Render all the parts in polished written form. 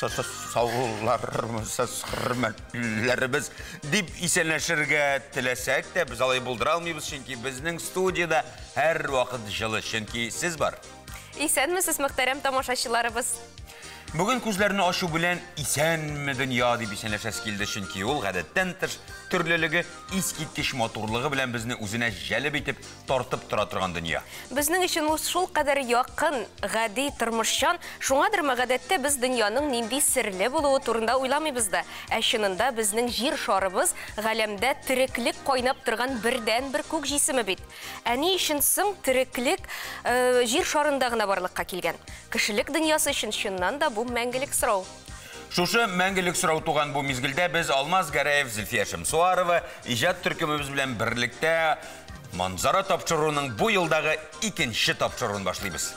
Сауларымыз, хөрмәтләребез дип исәнләшергә теләсәк тә, без алай булдыра алмыйбыз, чөнки безнең студияда һәр вакыт җылы, чөнки сез бар. Исәнмесез, мөхтәрәм тамашачыларыбыз. Бүген күзләрне ачу белән исәнме дөнья дип исәнләшәс килде, чөнки ул гадәттән тыш төрлелеге, искиткеч матурлыгы белән безне үзенә җәлеп итеп тартып тора торган дөнья. Безнең өчен ул шул кадәр якын, гади тормышчан, шуңадыр мәгадәттә без дөньяның нинди серле булуы турында уйламыйбыз да. Ә чынында безнең җир шарыбыз галәмдә тереклек кайнап торган бердән-бер күк җисеме бит. Ә ни өчен соң тереклек җир шарында гына барлыкка килгән? Кешелек дөньясы өчен чыннан да бу мәңгелек сорау. Шушы мәңгелек сорау туган бу мизгелдә без Алмаз Гәрәев, Зөлфия Шәмсуарова иҗат төркемебез белән берлектә манзара тапшыруның бу елдагы икенче тапшыруын башлыйбыз.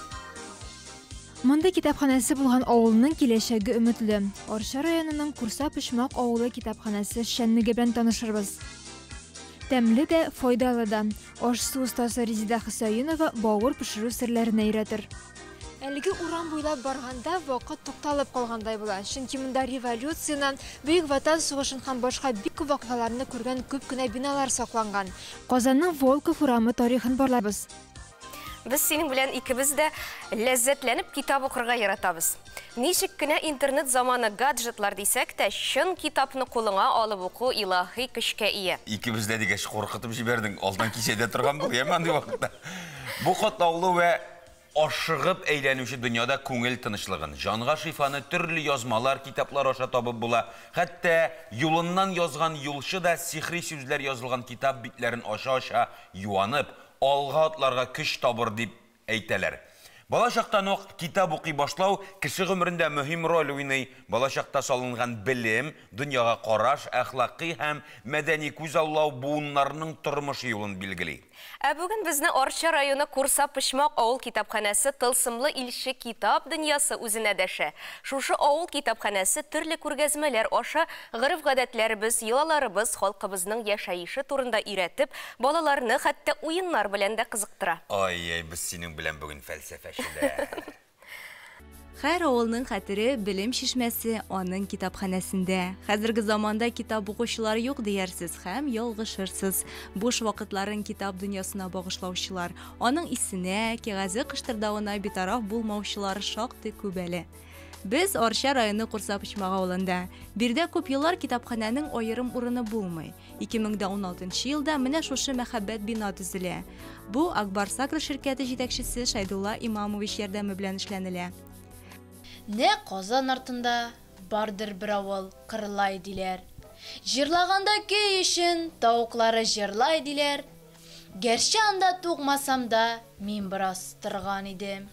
Монда китапханасы булган авылның киләчәге өметле. Арча районының Курса-Пышмак авылы китапханасы шәнлеге белән танышырбыз. Тәмле дә, файдалы да. Ашсу остасы Резида Хөсәенова бавыр пешерү серләрен өйрәтер. Әлеге урам буйлап барганда вакыт тукталып калгандай була. Чөнки монда революциянан, Бөек Ватан сугышын һәм башка бик күп вакыйгаларны күргән күп кенә биналар сакланган. Казанның Волков урамы тарихын барлабыз. Без синең белән икебез дә ләззәтләнеп китап укырга яратабыз. Ничек кенә интернет заманы гаджетлар дисәк тә, чын китапны кулыңа алып уку илаһи көчкә ия. Икебез дә дигәч куркытып җибәрдең. Алдан кичәдә торган бу яман вакытта. Бу катлаулы ва ашыгып әйләнүче дөньяда күңел тынычлыгын, жанга шифаны төрле язмалар, китаплар аша табып була. Хәтта юлыннан язган юлчы да сихри сүзләр язылган китап битләрен аша-аша юанып, алга атларга көч табыр дип әйтәләр. Балачактан ук китап укый башлау кеше гомерендә мөһим роль уйный. Балачакта салынган белем, дөньяга караш, әхлакый һәм мәдәни күзаллау буыннарының тормыш юлын билгели. Ә бүген безне Арча районы Курса-Пышмак авыл китапханасы тылсымлы илче китап дөньясы үзенә дәшә. Шушы авыл китапханасы төрле күргәзмәләр аша гырыф-гадәтләребез, йолаларыбыз, халкыбызның яшәеше турында өйрәтеп, балаларны хәтта уеннар белән дә кызыктыра. Ай, без синең белән бүген фәлсәфәчеләр. Һәр авылның хәтере белем шишмәсе аның китапханәсендә. Хәзерге заманда китап укучылар юк диярсез һәм ялгышырсыз. Буш вакытларын китап дөньясына багышлаучылар, аның исенә, кәгазе кыштырдавына битараф булмаучылар шактый күп әле. Без Арча районы Курса-Пышмак авылында. Бирдә күп еллар китапханәнең аерым урыны булмый. 2016 елда менә шушы мәхәббәт бина төзелә. Бу Акбар Сакра ширкәте җитәкчесе Шайдулла Имамович ярдәме белән эшләнелә. Не Казан артында бардыр бер авыл кырлай диләр. Җырлаганда көй өчен тавыклары җырлай диләр. Гәрчә анда тугмасам да, мин бераз торган идем.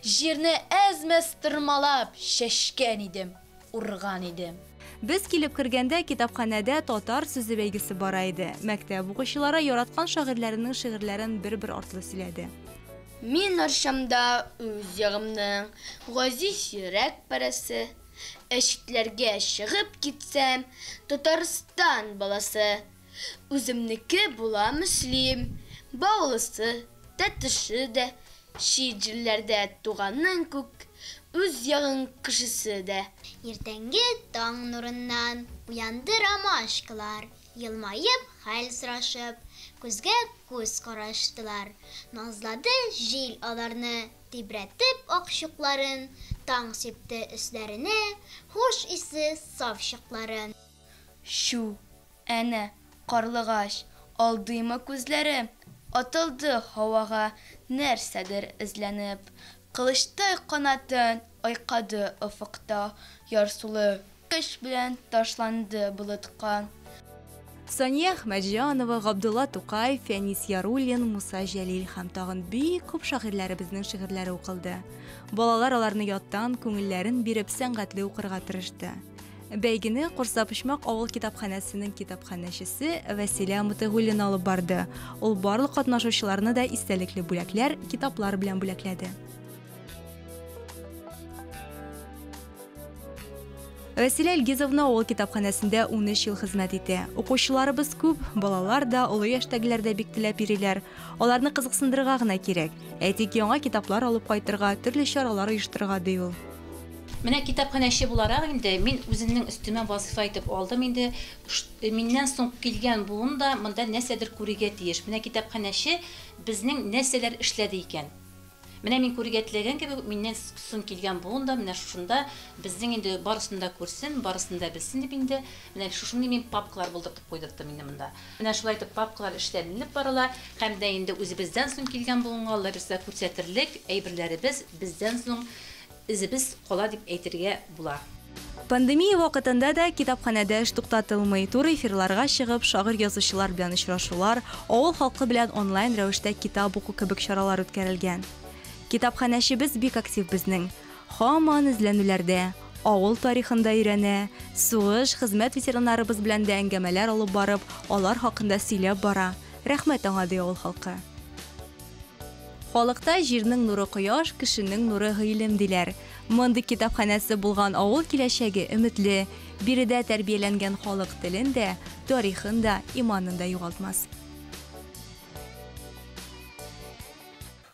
Җирне әзмәс тырмалап шәшкән идем, урган идем. Без килеп кергәндә китапханәдә татар сүзе бәйгесе бара иде. Мәктәп укучылары яраткан шагыйрьләренең шигырьләрен бер-бер артлы сөйләде. Мин Арчамда үз ягымның газиз йөрәк парасы. Эшикләргә чыгып китсәм, Татарстан баласы. Үземнеке була мөслим, баулысы, тәтеше дә, шиҗирләрдә туганның күк, үз ягың кешесе дә. Иртәнге таң нурыннан уяндыр амашкалар, елмаеп хәл сорашып, күзгә күз караштылар. Назлады җил аларны, тибрәтеп акчукларын, таң сипте өсләренә, хуш исе саф чакларын. Шу, әнә, карлыгач, алдыймы күзләре, атылды һавага, нәрсәдер эзләнеп. Кылычтай канатын айкады офыкта, ярсулы көч белән ташланды болытка. Сания Әхмәтҗанова, Габдулла Тукай, Фәнис Яруллин, Муса Җәлил һәм тагын бик күп шагыйрьләребезнең шигырьләре укылды. Балалар аларны яттан күңелләрен биреп сәнгатьле укырга тырышты. Бәйгене Курса-Пышмак авыл китапханәсенең китапханәчесе Вәсилә Мутагуллина алып барды. Ул барлык катнашучыларны да истәлекле бүләкләр, китаплар белән бүләкләде. Вәсилә Илгизовна авыл китапханәсендә 13 ел хезмәт итә. Укучыларыбыз күп, балалар да, олы яшьтәгеләр дә бик теләп йөриләр. Аларны кызыксындырырга гына кирәк. Әйтик, яңа китаплар алып кайтырга, төрле чаралар оештырырга ди ул. Менә китапханәче буларак инде мин үземнең өстемә вазифа итеп алдым инде. Миннән соң килгән буын да монда нәрсәдер күрергә тиеш. Менә китапханәче безнең нәрсәләр эшләде икән. Менә мин күрергә теләгән кебек миннән соң килгән буын да менә шушында безнең инде барысын да күрсен, барысын да белсен дип инде менә шушындай мин папкалар булдыртып куйдырдым инде монда. Менә шулай итеп папкалар эшләнеп барыла, һәм дә инде үзебездән соң килгән буынга аларыса күрсәтерлек әйберләребез бездән соң изебез кала дип әйтергә була. Пандемия вакытында да китапханәдә эш туктатылмый. Тур эфирларга чыгып, шагыйрь язучылар белән очрашулар, авыл халкы белән онлайн рәвештә китап уку кебек чаралар үткәрелгән. Китапханәчебез бик актив безнең. Һаман эзләнүләрдә, авыл тарихында өйрәнә, сугыш, хезмәт ветераннарыбыз белән дә әңгәмәләр алып барып, алар хакында сөйләп бара. Рәхмәт аңа ди авыл халкы. Халыкта җирнең нуры кояш, кешенең нуры гыйлем диләр. Мондый китапханәсе булган авыл киләчәге өметле, биредә тәрбияләнгән халык телен дә, тарихын да, иманын да югалтмас.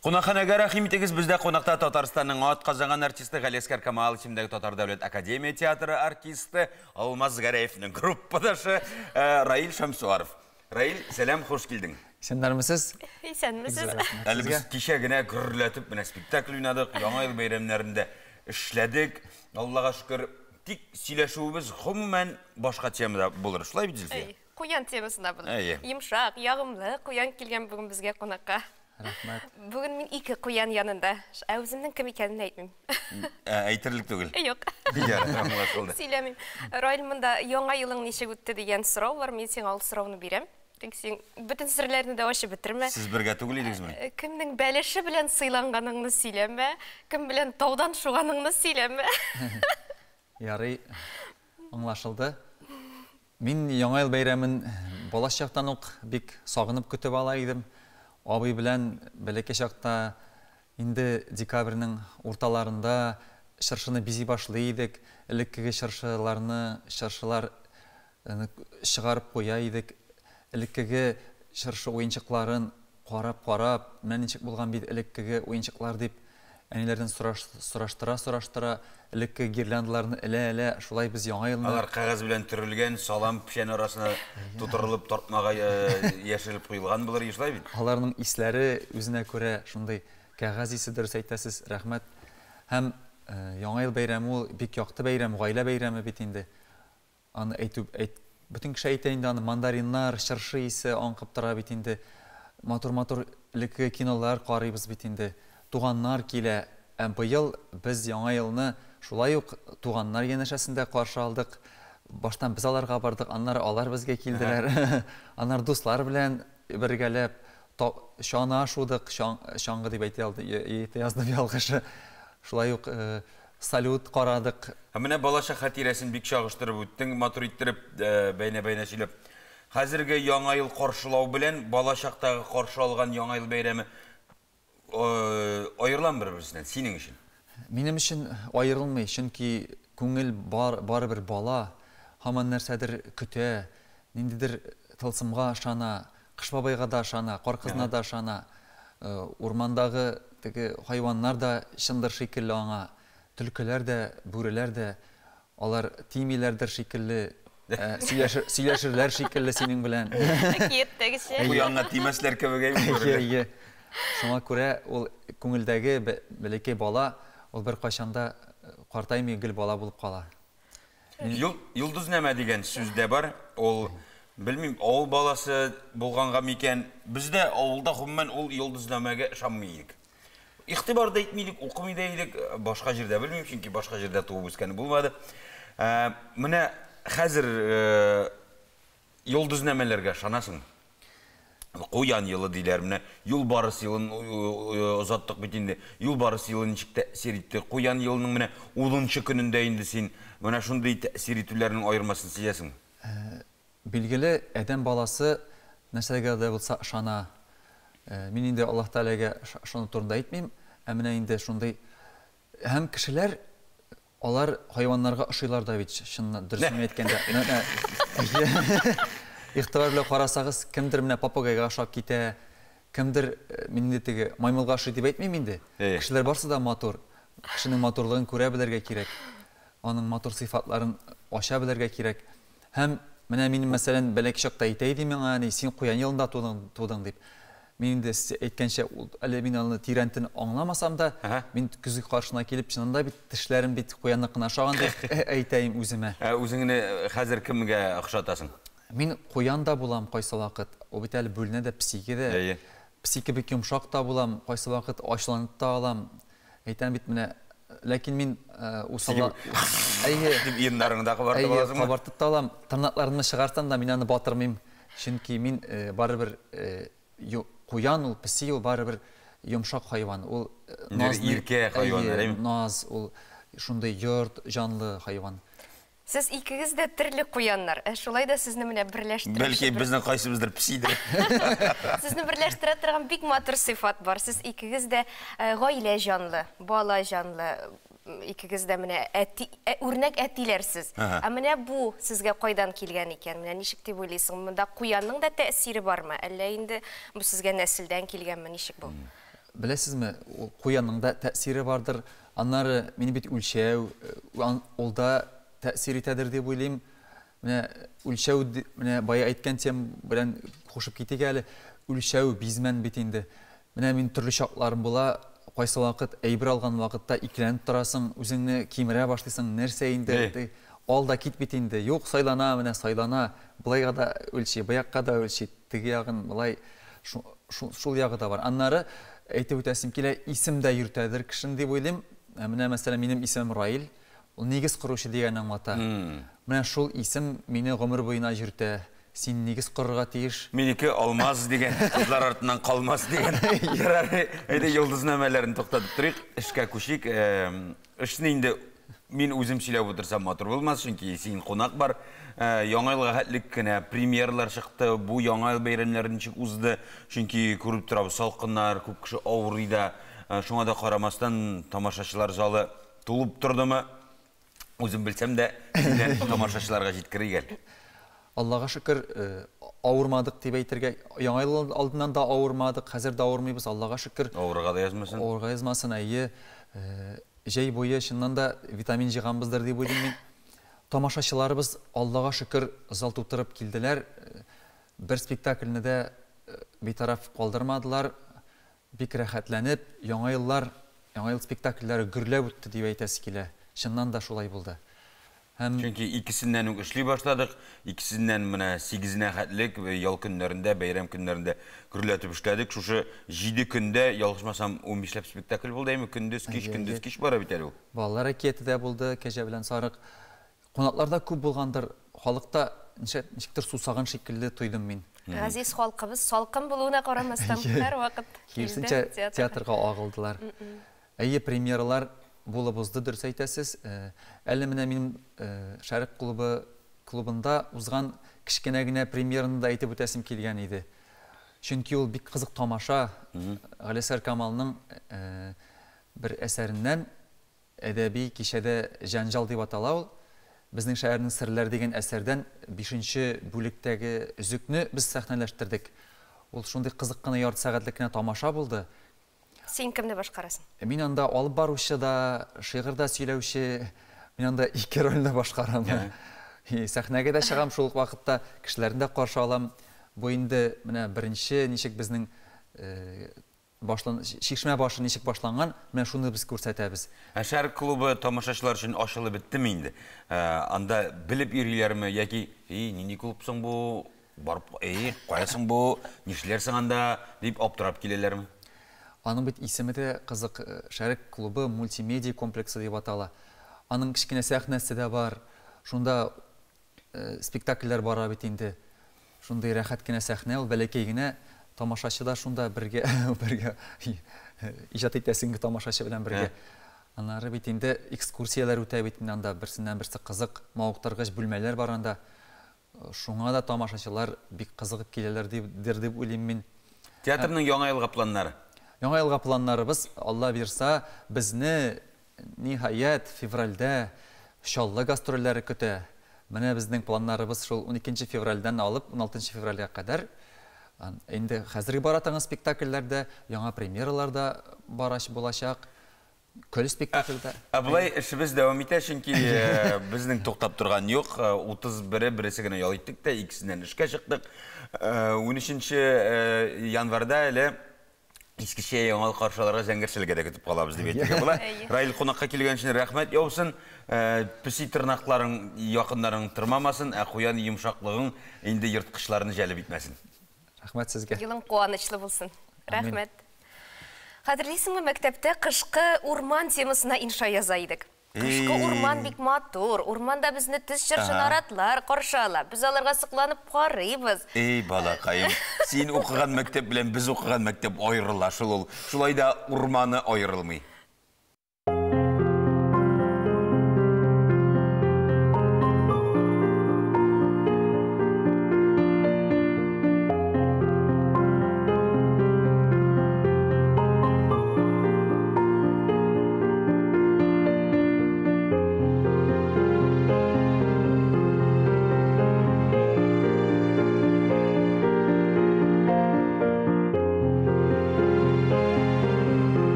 Кунакханәгә рәхим итегез, бездә кунакта Татарстанның атказанган артисты Галескар Камал исемендәге Татар дәүләт академия театры артисты Алмаз Гәрәевнең группадашы Раил Шамсуаров. Раил, сәлам, хош килдең. Исәннәрмесез? Исәнмесез? Әле без кичә генә гөрләтеп менә спектакль уйнадык, яңа ел бәйрәмнәрендә эшләдек. Аллага шөкер, тик сөйләшүебез гомумән башка темада булыр. Шулай бит, Зөлфия? Куян темасында булыр. Йомшак, ягымлы, куян килгән бүген безгә кунакка. Рәхмәт. Бүген мин ике куян янында. Үземнең кем икәнен әйтмим. Әйтерлек түгел. Юк. Ярый, Сөйләмим. Раил, монда яңа елың ничек үтте дигән сорау бар. Мин сиңа ул сорауны бирәм. Тик син бөтен серләрне дә ачып бетермә. Сез бергә түгел идегезме? Кемнең бәлеше белән сыйланганыңны сөйләмә, кем белән таудан шуганыңны сөйләмә. Ярый, аңлашылды. Мин яңа ел бәйрәмен балачактан ук бик сагынып көтеп ала идем. Абый белән бәләкәй чакта инде декабрьнең урталарында шыршыны бизи башлый идек. Элеккеге шыршылар чыгарып куя идек. Элеккеге шыршы уенчыкларын карап, менә ничек булган бит элеккеге уенчыклар дип әниләрдән сораштыра, элекке гирляндаларны элә, шулай без яңа елны. Алар кагаз белән төрелгән, салам пешән арасына тутырылып, тартмага яшелеп куелган булыр, шулай бит. Аларның исләре үзенә күрә шундый кагаз исе дөрес әйтәсез, рәхмәт. Һәм яңа ел бәйрәме ул бик якты бәйрәм, гаилә бәйрәме бит инде. Аны бөтен кеше әйтә инде, аны мандариннар, шыршы исе аңкып тора бит инде. Матур элекке кинолар карыйбыз бит инде. Туганнар килә. Быел без яңа елны шулай ук туганнар янәшәсендә каршы алдык. Баштан без аларга бардык, аннары алар безгә килделәр. Аннар дуслар белән бергәләп шана шудык, шаңгы дип әйтә яздым ялгышы. Шулай ук салют карадык. Менә балачак хатирәсен бик чагыштырып үттең, матур иттереп бәйнә сөйләп. Хәзерге яңа ел каршылау белән балачактагы каршы алган яңа ел бәйрәме айырылам бер-берсеннән синең өчен? Минем өчен айырылмый, чөнки күңел барыбер бала, һаман нәрсәдер көтә, ниндидер тылсымга ышана, Кыш бабайга да ышана, кар кызына да ышана, урмандагы теге хайваннар да чындыр шикелле аңа, төлкеләр дә, бүреләр дә, алар тимиләрдер шикелле, сөйләшерләр шикелле синең белән. Киеттәгечә. Уянга тимәсләр кебек. Шуңа күрә ул күңелдәге бәләкәй бала, ул бер кайчанда картаймый гел бала булып кала. Йолдыз нәмә дигән сүз дә бар. Ул белмим, авыл баласы булганга микән, бездә авылда гомумән ул йолдыз нәмәгә ышанмый идек. Ихтибар да итмидек, укымый да идек, башка җирдә белмим, чөнки башка җирдә туып үскән булмады. Менә хәзер йолдыз нәмәләргә ышанасың? Куян елы диләр, менә юлбарыс елын озаттык бит инде. Юлбарыс елы ничек тәэсир итте? Куян елының менә 10нчы көнендә инде син менә шундый тәэсир итүләрнең аермасын сизәсең. Билгеле, адәм баласы нәрсәгә дә булса ышана. Мин инде Аллаһ Тәгаләгә шуны турында әйтмим, менә инде шундый һәм кешеләр алар хайваннарга ошыйлар да бит, чыннан дөресен әйткәндә. Ихтибар белән карасагыз, кемдер менә попугайга ашап китә, кемдер мине теге маймылга ашый дип әйтмим инде. Кешеләр барсы да матур. кешенең матурлыгын күрә белергә кирәк. Аның матур сыйфатларын аша белергә кирәк. Һәм менә мин мәсәлән бәләк чакта әйтә идем миңа, син куян елында тудың дип. Мин инде әйткәнчә, әле мин аны тирәнтен аңламасам да, мин күзгә каршына килеп, чынында бит тешләрем бит куянныкына ошаган дип әйтәм үземә. Үзеңне хәзер кемгә охшатасың? Мин куян да булам кайсы вакыт. Ул бит әле бүленә дә псике дә. Псике бик йомшак та булам, кайсы вакыт ачуланып та алам. Әйтәм бит менә, ләкин мин усалла дип йыннарыңда кабартып кабартып та алам. Тырнакларымны чыгарсам да мин аны батырмыйм. Чөнки мин барыбер куян ул, пси ул барыбер йомшак хайван. Ул иркә хайван, наз, ул шундай йорт жанлы хайван. Сез икегез дә төрле куяннар. Шулай да сезне менә берләштерә. Бәлки безнең кайсыбыздыр псидер. Сезне берләштерә торган бик матур сыйфат бар. Сез икегез дә гаилә жанлы, бала жанлы. Икегез дә менә үрнәк әтиләрсез. Менә бу сезгә кайдан килгән икән? Менә ничек дип уйлыйсың? Монда куянның да тәэсире бармы? Әллә инде бу сезгә нәселдән килгәнме? Ничек бу? Беләсезме, куянның да тәэсире бардыр. Аннары мин бит үлчәү, ул да тәэсир итәдер дип уйлыйм. Менә үлчәү, менә бая әйткән тем белән кушып китик әле. Үлчәү бизмән бит инде. Менә мин төрле чакларым була. Кайсы вакыт әйбер алган вакытта икеләнеп торасың, үзеңне кимерә башлыйсың, нәрсә инде? Алда кит бит инде. Юк, сайлана, менә сайлана. Булайга да үлчи, буякка да үлчи. Теге ягын булай шул ягы да бар. Аннары әйтеп үтәсем килә, исем дә йөртәдер кешен дип уйлыйм. Менә мәсәлән минем исемем Раил. Ул нигез куручы дигән аңлата. Менә шул исем мине гомер буена йөртә. Син нигез корырга тиеш. Минеке алмаз дигән, кызлар артыннан калмас дигән. Ярар, әйдә йолдызнамәләрен туктатып торыйк, эшкә күчик. Эшне инде мин үзем сөйләп утырсам матур булмас, чөнки син кунак бар. Яңа елга хәтлек кенә премьерлар чыкты. Бу яңа ел бәйрәмнәре ничек узды? Чөнки күреп торабыз, салкыннар, күп кеше авырый да. Шуңа да карамастан тамашачылар залы тулып тордымы? Үзем белсәм дә, тамашачыларга җиткерегән. Аллага шөкер, авырмадык дип әйтергә. Яңа ел алдыннан да авырмадык, хәзер дә авырмыйбыз, Аллага шөкер. Авырга да язмасын. Авырга язмасын, әйе. Җәй буе чыннан да витамин җыганбыздыр дип уйлыйм мин. Тамашачыларыбыз Аллага шөкер зал тутырып килделәр. Бер спектакльне дә битараф калдырмадылар. Бик рәхәтләнеп, яңа ел спектакльләре гөрләп үтте дип әйтәсе килә. Чыннан да шулай булды. Чөнки икесеннән үк эшли башладык, икесеннән менә 8-нә хәтлек ял көннәрендә, бәйрәм көннәрендә гөрләтеп эшләдек. Шушы 7 көндә, ялгышмасам, 15 спектакль булды, әйме көндез кич бара бит әле ул. Балалар әкияте дә булды, Кәҗә белән Сарык. Кунакларда күп булгандыр. Халыкта ничектер сусаган шикелле тойдым мин. Газиз халкыбыз салкын булуына карамастан һәр вакыт кирсенчә театрга агылдылар. Әйе, премьералар булып узды, дөрес әйтәсез. Әле менә минем Шәрык клубында узган кичкенә генә премьераны да әйтеп үтәсем килгән иде. Чөнки ул бик кызык тамаша. Галисәр Камалның бер әсәреннән әдәби кичәдә Җанҗал дип атала ул. Безнең шәһәрнең серләр дигән әсәрдән 5нче бүлектәге үзекне без сәхнәләштердек. Ул шундый кызык кына ярты сәгатьлек кенә тамаша булды. Син кемне башкарасың? Мин анда алып баручы да, шигырь да сөйләүче, мин анда 2 рольне башкарам. Сәхнәгә дә чыгам шул вакытта, кешеләрне дә каршы алам. Бу инде менә беренче ничек безнең шишмә башы ничек башланган, менә шуны без күрсәтәбез. Шәрык клубы тамашачылар өчен ачылып биттеме инде? Анда белеп йөриләрме яки нинди клубсың бу? Барып, каясың бу? Нишләрсең анда? Дип аптырап киләләрме? Аның бит исеме дә кызык, Шәрык клубы мультимедия комплексы дип атала. Аның кичкенә сәхнәсе дә бар. Шунда спектакльләр бара бит инде. Шундай рәхәт кенә сәхнә, ул бәләкәй генә, тамашачы да шунда бергә иҗат итәсең тамашачы белән бергә. Аннары бит инде экскурсияләр үтә бит анда, берсеннән-берсе кызык, мавыктыргыч бүлмәләр бар анда. Шуңа да тамашачылар бик кызыгып киләләр дип уйлыйм мин. Театрның яңа елга планнары. Яңа елга планнарыбыз, Алла бирса, безне ниһаят февральдә шаллы гастрольләре көтә. Менә безнең планнарыбыз шул 12 февральдән алып 16 февральгә кадәр. Инде хәзерге бара торган спектакльләрдә, яңа премьераларда бараш булачак. Көл спектакльда. Абылай ішіміз дәуам ете, чөнки біздің тоқтап тұрған жоқ. 31-і бірісі генә ял иттек тә, икісінен ішке шықтық. 13 январда әлі Искіше яңал қаршаларға зәңгершілге де күтіп қалабыз деп еттігі бұла. Райл қонаққа келген үшін рәхмет яусын. Піси тырнақларың, яқындарың тұрмамасын, әқуян емшақлығың енді ертқышларыны жәлі бітмәсін. Рәхмет сізге. Елің қуанышлы болсын. Рәхмет. Қадірлейсің мәктепте қышқы урман темасына инша язайдық. Қышқы урман бик матур, урманда бізні түс шыршын аратлар, қоршала. Біз аларға сықланып қарайбыз. Ей, балақайым, сен оқыған мәктеп білен біз оқыған мәктеп ойырыла шыл ол. Шулайда урманы ойырылмай.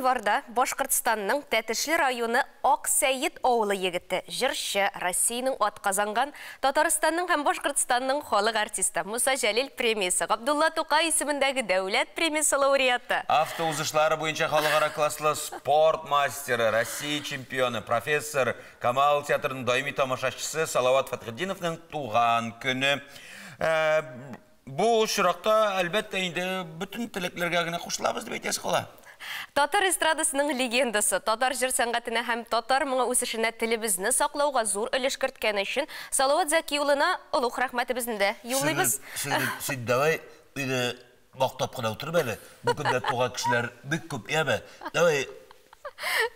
Январда Башқұртстанның Тәтішлі районы Ақсәйет ауылы егіті, жыршы, Россияның атқазанған, Татарстанның һәм Башқұртстанның халық артисті Мұса Жәлел премиясы, Ғабдулла Тоқай исемендәге дәүләт премиясы лауреаты. Автоузышлары бойынша халықара класслы спорт мастері, Россия чемпионы, профессор, Камал театрының даими тамашашчысы Салават Фатхиддиновның туған күні. Бұл шырақта әлбәттә инде бүтін тілеклерге генә қосылабыз деп әйтәсез қала. Татар эстрадасының легендасы, татар жыр сәнгатенә һәм татар моңы үсешенә телебезне саклауга зур өлеш керткән өчен Салават Зәки улына олуг рәхмәтебезне дә юллыйбыз. Син давай өйдә мактап кына утырып әле. Бу көндә туган кешеләр бик күп, яме. Давай.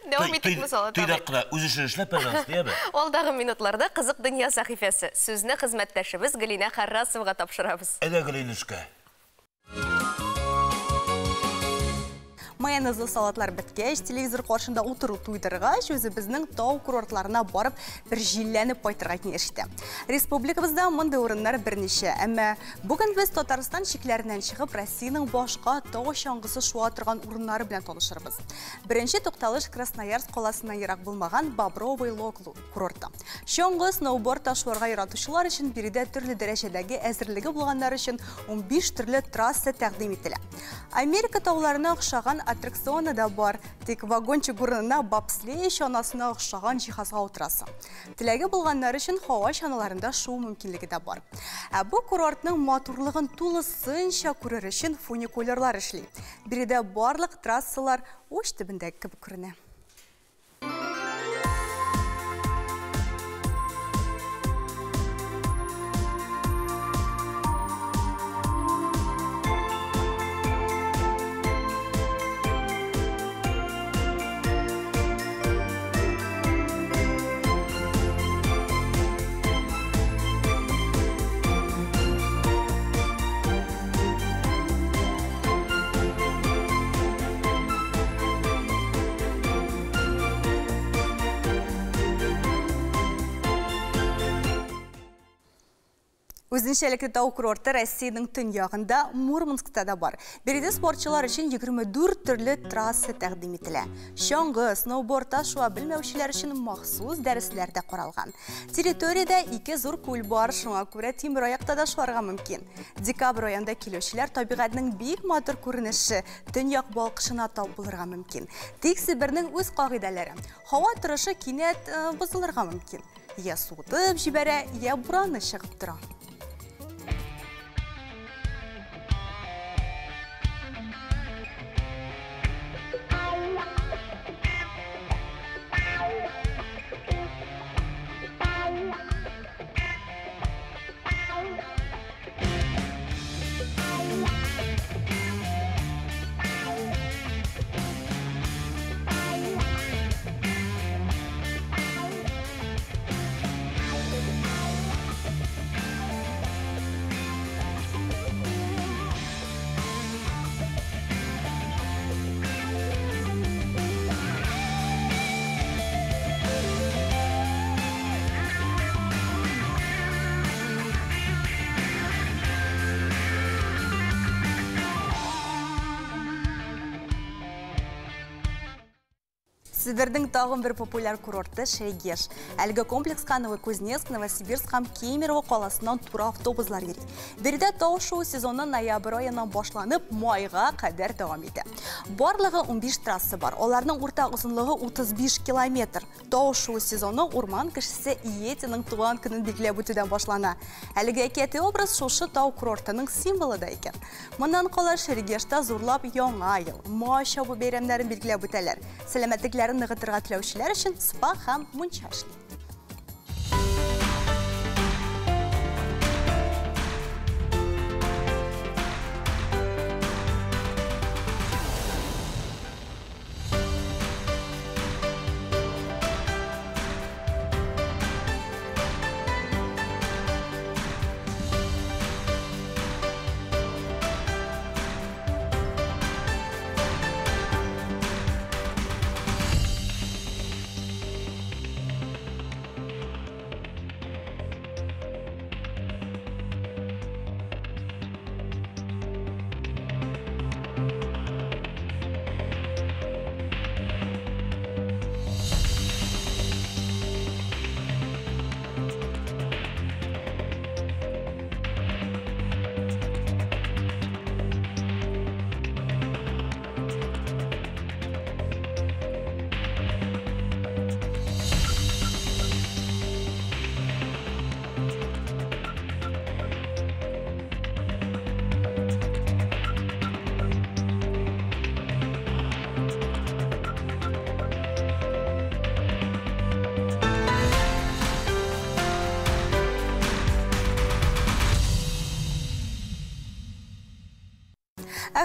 Дәвам итик Салават. Тыйракла үзе эшләп, пожалуйста, яме. Алдагы минутларда кызык дөнья сәхифәсе. Сүзне хезмәттәшебез Галина Харрасовага тапшырабыз. Әдә Галинушка. Майонезлы салатлар беткәч, телевизор каршында утыру туйдыргач, үзебезнең тау курортларына барып, бер җилләнеп кайтырга киңәште. Республикабызда мондай урыннар берничә, әмма бүген без Татарстан шикләреннән чыгып, Россиянең башка тау чаңгысы шуа торган урыннары белән танышырбыз. Беренче тукталыш Красноярск каласыннан ерак булмаган Бобровый Лог курорты. Чаңгы сноуборд ташларга яратучылар өчен биредә төрле дәрәҗәдәге әзерлеге булганнар өчен 15 төрле трасса тәкъдим ителә. Америка тауларына охшаган аттракционы да бар, тик вагончы урынына бобслей чанасына охшаган җиһазга утырасы. Теләге булганнар өчен һава чаналарында шуу мөмкинлеге дә бар. Бу курортның матурлыгын тулысынча күрер өчен фуникулерлар эшли. Биредә барлык трассалар уч төбендә кебек күренә. Үзенчәлекле тау курорты Россиянең төньягында Мурманскта да бар. Берде спортчылар өчен 24 төрле трасса тәкъдим ителә. Чаңгы, сноуборд ташуа белмәүчеләр өчен махсус дәресләр дә каралган. Территориядә 2 зур күл бар, шуңа күрә тимер аякта да шуарга мөмкин. Декабрь аенда килүчеләр табигатьнең бик матур күренеше, төньяк балкышына тап булырга мөмкин. Тик Себернең үз кагыйдәләре. Һава торышы кинәт бозылырга мөмкин. Я суытып җибәрә, я бураны чыгып тора. Себердің тағын бір популяр курорты Шерегеш. Әлгі комплекска Новокузнецк, Новосибирск һәм Кемерово қаласынан тура автобуслар йөри. Бердә тау шоу сезоны ноябрь аеннан башланып, майга кадәр дәвам итә. Барлыгы 15 трасса бар. Аларның уртак озынлыгы 35 километр. Тау шоу сезоны урман кешесе Иетинең туган көнен билгеләп үтүдән башлана. Әлеге әкияти образ шушы тау курортының символы да икән. Моннан кала Шерегешта зурлап яңа ел, май чабу бәйрәмнәрен билгеләп үтәләр. Сәламәтлекләрен нығытырға теләүчеләр өчен спа һәм мунча эшли.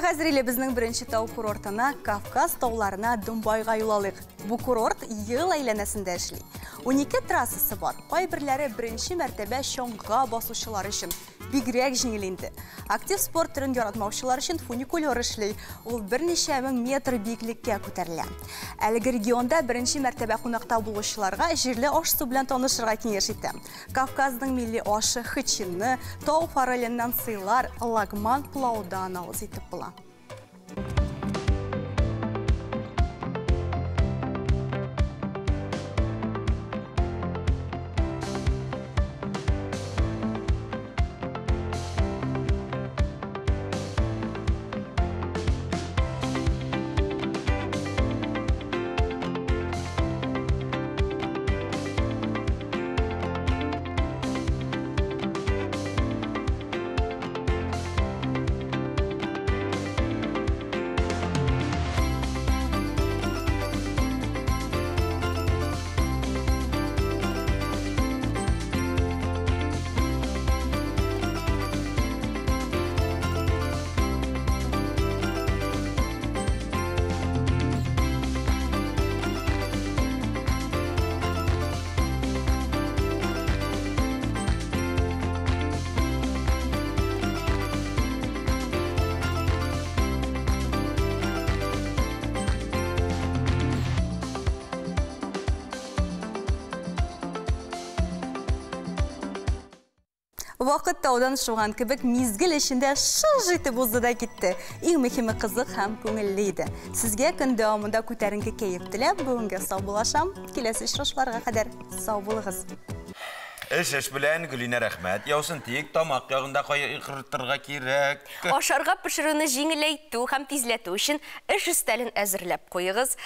Хәзер иле безнең беренче тау курортына, Кавказ тауларына, Думбайга юл алыйк. Бу курорт ел әйләнәсендә эшли. 12 трассасы бар. Кайберләре беренче мәртәбә чаңга басучылар өчен бигрәк җиңел инде. Актив спорт түрен яратмаучылар өчен фуникулер эшли. Ул берничә мең метр биеклеккә күтәрелә. Әлеге регионда беренче мәртәбә кунакта булучыларга җирле аш-су белән танышырга киңәш итәм. Кавказның милли ашы хычинны, тау фореленнән сыйлар, лагман плаудан авыз итеп була. Вакыт таудан шуган кебек мизгел эчендә шыж итеп узды да китте. Иң мөһиме кызык һәм күңелле иде. Сезгә көн дәвамында күтәренке кәеф теләп, бүгенгә сау булашам. Киләсе очрашларга кадәр сау булыгыз. Эш белән Гөлинә рәхмәт. Яусын тик тамак ягында кайгыртырга кирәк. Ашарга пешеруне җиңеләйтү һәм тизләтү өчен эш өстәлен әзерләп куегыз.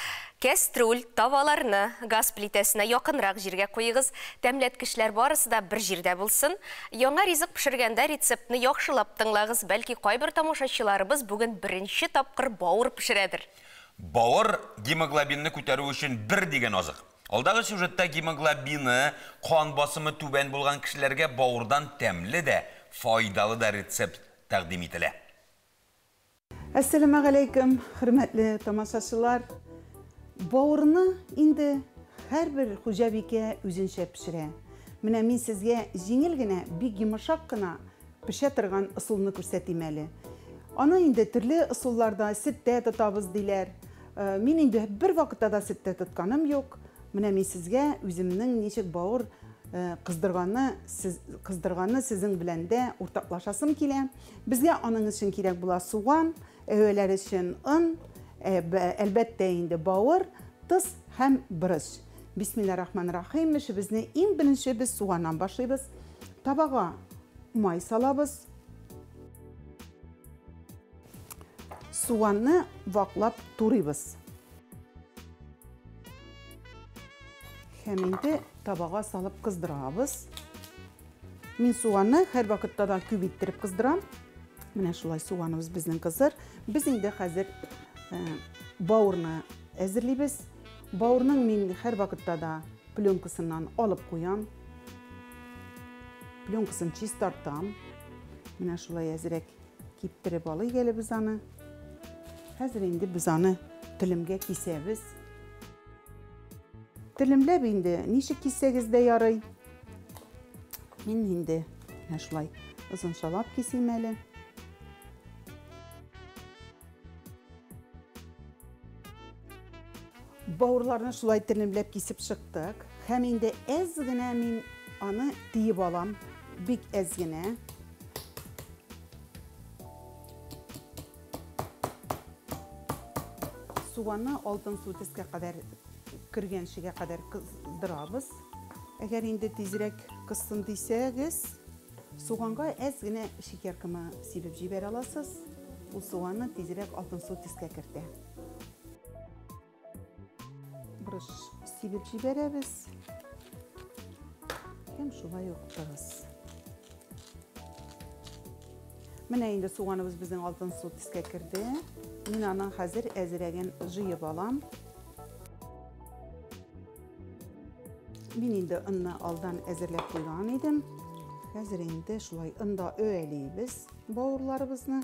Каструль, таваларны газ плитәсенә якынрак җиргә куегыз. Тәмләткечләр барысы да бер җирдә булсын. Яңа ризык пешергәндә рецептны яхшылап тыңлагыз. Бәлки кайбер тамашачыларыбыз бүген беренче тапкыр бауыр пешерәдер. Бауыр гемоглобинны күтәрү өчен бер дигән азык. Алдагы сюжетта гемоглобины кан басымы түбән булган кешеләргә бауырдан тәмле дә, файдалы да рецепт тәкъдим ителә. Ассаламу алейкум, хөрмәтле тамашачылар. Бауырны инде һәрбер хуҗабикә үзенчә пешерә. Менә мин сезгә җиңел генә, бик йомшак кына пешә торган ысулны күрсәтим әле. Аны инде төрле ысулларда ситтә тотабыз диләр. Мин инде бер вакытта да ситтә тотканым юк. Менә мин сезгә үземнең ничек бауыр кыздырганны сезнең белән дә уртаклашасым килә. Безгә аның өчен кирәк була суган, әвәләр өчен ын, әлбәттә инде бауыр, тыз һәм брыш. Бисмиллахир-рахманир-рахим. Эшебезне иң беренче без суганнан башлыйбыз. Табага май салабыз. Суганны ваклап турыйбыз. Һәм инде табага салып кыздырабыз. Мин суганны һәр вакытта да күп иттереп кыздырам. Менә шулай суганыбыз безнең кызыр. Без инде хәзер бауырны әзерлибез. Бауырның мин һәр вакытта да пленкасыннан алып куям. Пленкасын чист тартам. Менә шулай әзрәк киптереп алыйк әле без аны. Хәзер инде без аны телемгә кисәбез. Телемләп инде ничек кисәгез дә ярый. Мин инде менә шулай озынчалап кисим әле. Бауырларны шулай телемләп кисеп чыктык. Һәм инде әз генә мин аны тиеп алам. Бик әз генә. Суганны алтын су төскә кадәр кергәнчегә кадәр кыздырабыз. Әгәр инде тизрәк кызсын дисәгез, суганга әз генә шикәр кымы сибеп җибәрә аласыз. Ул суганны тизрәк алтын су төскә кертә. Брыш сибеп җибәрәбез. Һәм шулай ук тыгыз. Менә инде суганыбыз безнең алтын су төскә керде. Мин аның хәзер әзрәген җыеп алам. Мин инде ынны алдан әзерләп куйган идем. Хәзер инде шулай ында өйлибез бауырларыбызны.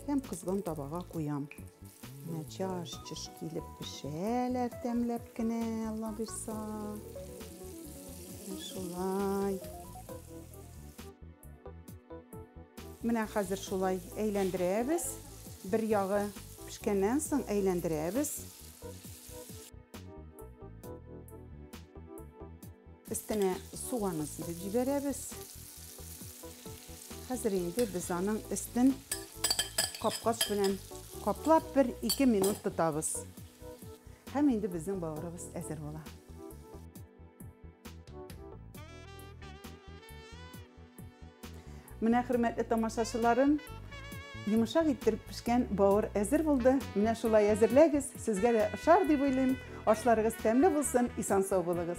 Һәм кызган табага куям. Менә чаш килеп пешәләр тәмләп кенә, Алла бирса. Шулай. Менә хәзер шулай әйләндерәбез. Бер ягы пешкәннән соң әйләндерәбез. Өстенә суганны сибеп җибәрәбез. Хәзер инде без аның өстен капкач белән каплап 1-2 минут тотабыз. Һәм инде безнең бауырыбыз әзер була. Менә хөрмәтле тамашачыларым, йомшак иттереп пешкән бауыр әзер булды. Менә шулай әзерләгез. Сезгә дә ошар дип уйлыйм. Ашларыгыз тәмле булсын, исән-сау булыгыз.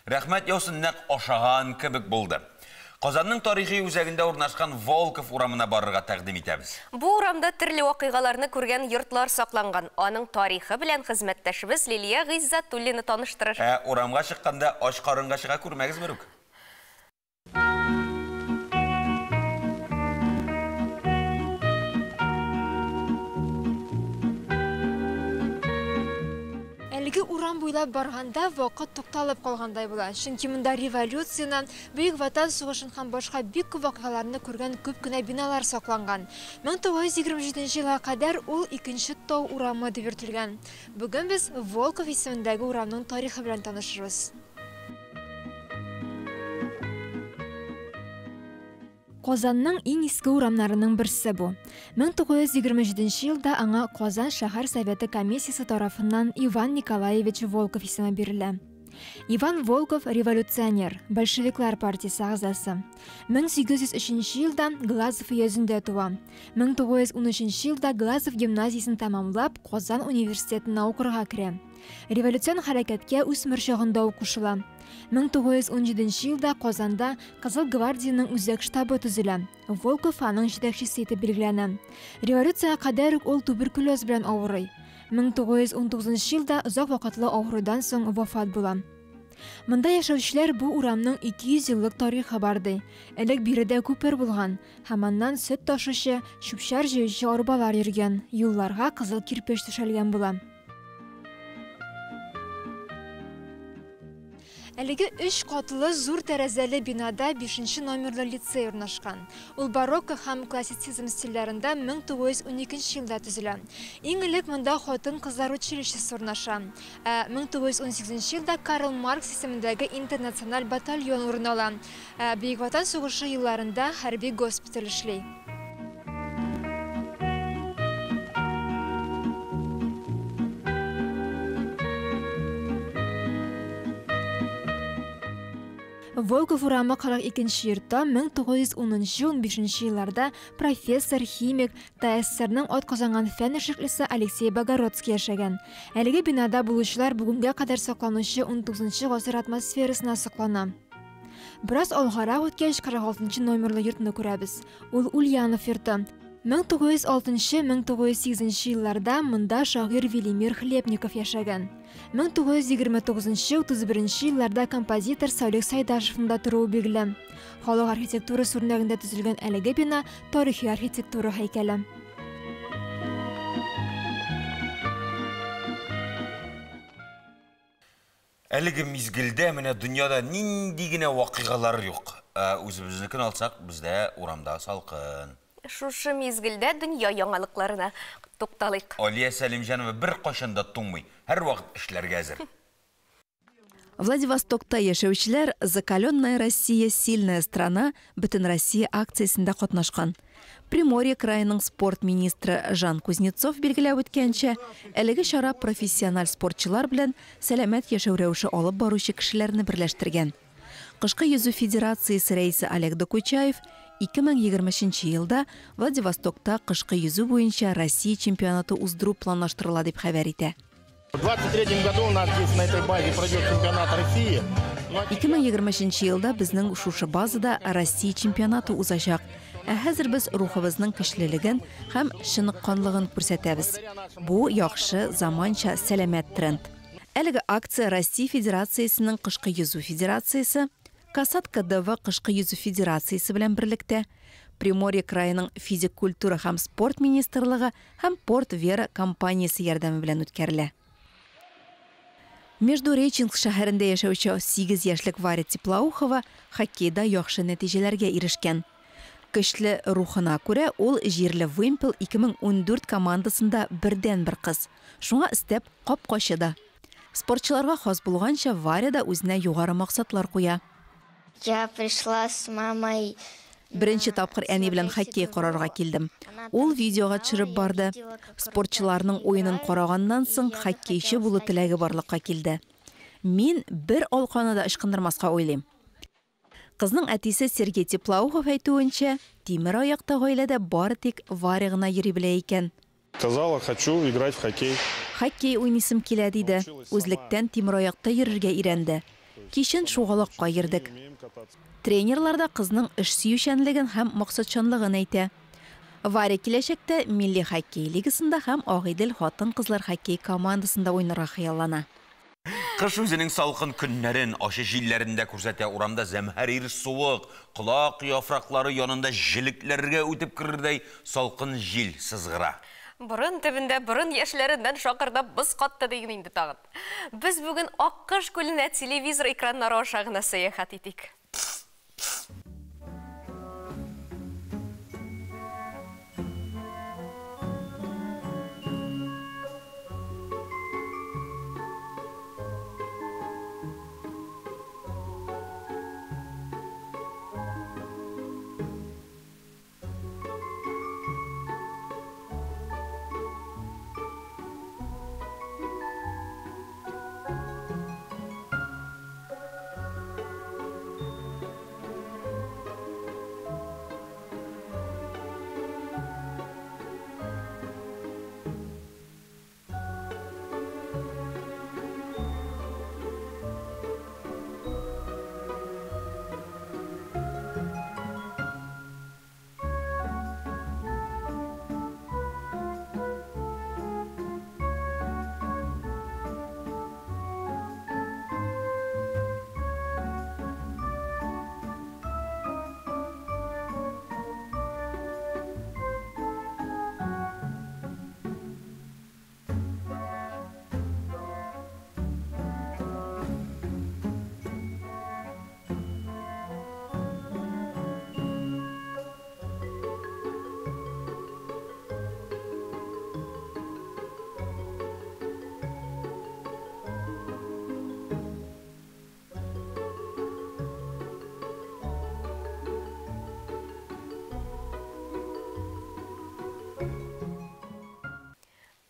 Рәхмәт яусын нәк ашаган кебек булды. Казанның тарихи үзәгендә урнашкан Волков урамына барырга тәкъдим итәбез. Бу урамда төрле вакыйгаларны күргән йортлар сакланган. Аның тарихы белән хезмәттәшебез Лилия Гыйззатуллина таныштырыр. Урамга чыкканда ач карынга чыга күрмәгез берүк. Әлеге урам буйлап барганда вакыт тукталып калгандай була. Чөнки монда революциянан, Бөек Ватан сугышын һәм башка бик күп вакыйгаларны күргән күп кенә биналар сакланган. 1927 елга кадәр ул икенче тау урамы дип йөртелгән. Бүген без Волков исемендәге урамның тарихы белән танышырбыз. Казанның иң иске урамнарының берсе бу. 1927 елда аңа Казан шәһәр советы комиссиясы тарафыннан Иван Николаевич Волков исеме бирелә. Иван Волков революционер, большевиклар партиясе агзасы. 1803 елда Глазов өязендә туа. 1913 елда Глазов гимназиясын тәмамлап, Казан университетына укырга керә. Революцион хәрәкәткә үсмер чагында кушыла. 1917 елда Казанда Кызыл гвардияның үзәк штабы төзелә. Волков аның җитәкчесе итеп билгеләнә. Революциягә кадәр ул туберкулез белән авырый. 1919 елда озак вакытлы авырудан соң вафат була. Монда яшәүчеләр бу урамның 200 еллык тарихы бар ди. Элек биредә күпер булган, һәм аннан сөт ташучы, чүпчәр җыючы арбалар йөргән, юлларга кызыл кирпеч төшәлгән була. Әлеге 3 катлы зур тәрәзәле бинада 5 номерлы лицей урнашкан. Ул барокко һәм классицизм стильләрендә 1912 елда төзелә. Иң элек монда хатын-кызлар училищесы урнаша. 1918 елда Карл Маркс исемендәге интернациональ батальон урын ала. Бөек Ватан сугышы елларында хәрби госпиталь эшли. Волков урамы 42 йортта 1910-15 елларда профессор, химик, ТССРның атказанган фән эшлеклесе Алексей Богородский яшәгән. Әлеге бинада булучылар бүгенгә кадәр сакланучы 19 гасыр атмосферасына саклана. Бераз алгарак үткәч 46 номерлы йортны күрәбез. Ул Ульянов йорты. 1906-1908 елларда монда шагыйрь Велимир Хлебников яшәгән. 1929-31 елларда композитор Саулик Сайдашевның торуы билгеле. Халык архитектурасы үрнәгендә төзелгән әлеге бина тарихи архитектура һәйкәле. Әлеге мизгелдә менә дөньяда нинди генә вакыйгалар юк. Үзебезнекен алсак, бездә урамда салкын. Шушы мизгелдә дөнья яңалыкларына тукталыйк. Алия Сәлимҗанова бер кашында туңмый, һәр вакыт эшләргә әзер. Владивостокта яшәүчеләр «Закаленная Россия, сильная страна» бөтен Россия акциясендә катнашкан. Приморье крайының спорт министры Жан Кузнецов билгеләп үткәнчә, әлеге чара профессиональ спортчылар белән сәламәт яшәү рәвеше алып баручы кешеләрне берләштергән. Кышкы йөзү федерациясе рәисе Олег Докучаев 2020 елда Владивостокта кышкы йөзү буенча Россия чемпионаты уздыру планлаштырыла дип хәбәр итә. В 23 году у нас здесь на этой базе пройдет чемпионат России. 2020 елда безнең шушы базада Россия чемпионаты узачак. Хәзер без рухыбызның көчлелеген һәм чыныкканлыгын күрсәтәбез. Бу яхшы заманча сәламәт тренд. Әлеге акция Россия Федерациясының кышкы йөзү федерациясе, Касатка ДВ кышкы йөзү федерациясе белән берлектә, Приморье крайының физик культура һәм спорт министрлыгы һәм Порт Вера компаниясе ярдәме белән үткәрелә. Междуреченск шәһәрендә яшәүче 8 яшьлек Варя Теплоухова хоккейда яхшы нәтиҗәләргә ирешкән. Көчле рухына күрә ул җирле Вымпел 2014 командасында бердән-бер кыз. Шуңа истәп капкачы да. Спортчыларга хас булганча Варя да үзенә югары максатлар куя. Я пришла с мамой. Беренче тапкыр әни белән хоккей карарга килдем. Ул видеога төшереп барды. Спортчыларның уенын караганнан соң хоккейчы булу теләге барлыкка килде. Мин бер алканы да ышкындырмаска уйлыйм. Кызның әтисе Сергей Теплоухов әйтүенчә, тимер аякта гаиләдә бары тик Варя гына йөри белә икән. Сказала, хочу играть в хоккей. Хоккей уйнысым килә диде. Үзлектән тимер аякта йөрергә өйрәнде. Кичен шугалыкка йөрдек. Тренерлар да кызның эш сөючәнлеген һәм максатчанлыгын әйтә. Варя киләчәктә милли хоккей лигасында һәм Агыйдел хатын-кызлар хоккей командасында уйнарга хыяллана. Кыш үзенең салкын көннәрен ашы җилләрендә күрсәтә, урамда зәмһәрир суык, колак яфраклары янында җилекләргә үтеп керердәй салкын җил сызгыра. Burun tibinde burun яшьләреннән шакырдап biz катты деген инде тагын. Без бүген Аккыш күленә телевизор экраннары аша гына сәяхәт итик.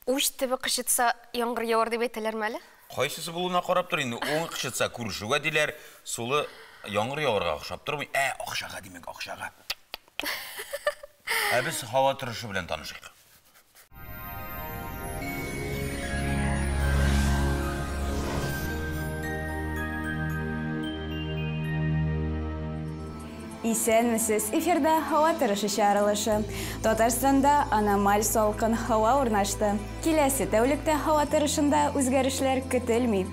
Уч тибе кышытса яңгыр явар дип әйтәләр мәле? Кайсысы булуына карап тор инде. Оң кышытса күрешүгә диләр, сулы яңгыр яварга охшап тормый. Акчага димәк, акчага. Без һава торышы белән танышыйк. Исәнмесез, эфирда һава торышы чаралышы. Татарстанда аномаль салкын һава урнашты. Киләсе тәүлектә һава торышында үзгәрешләр көтелми.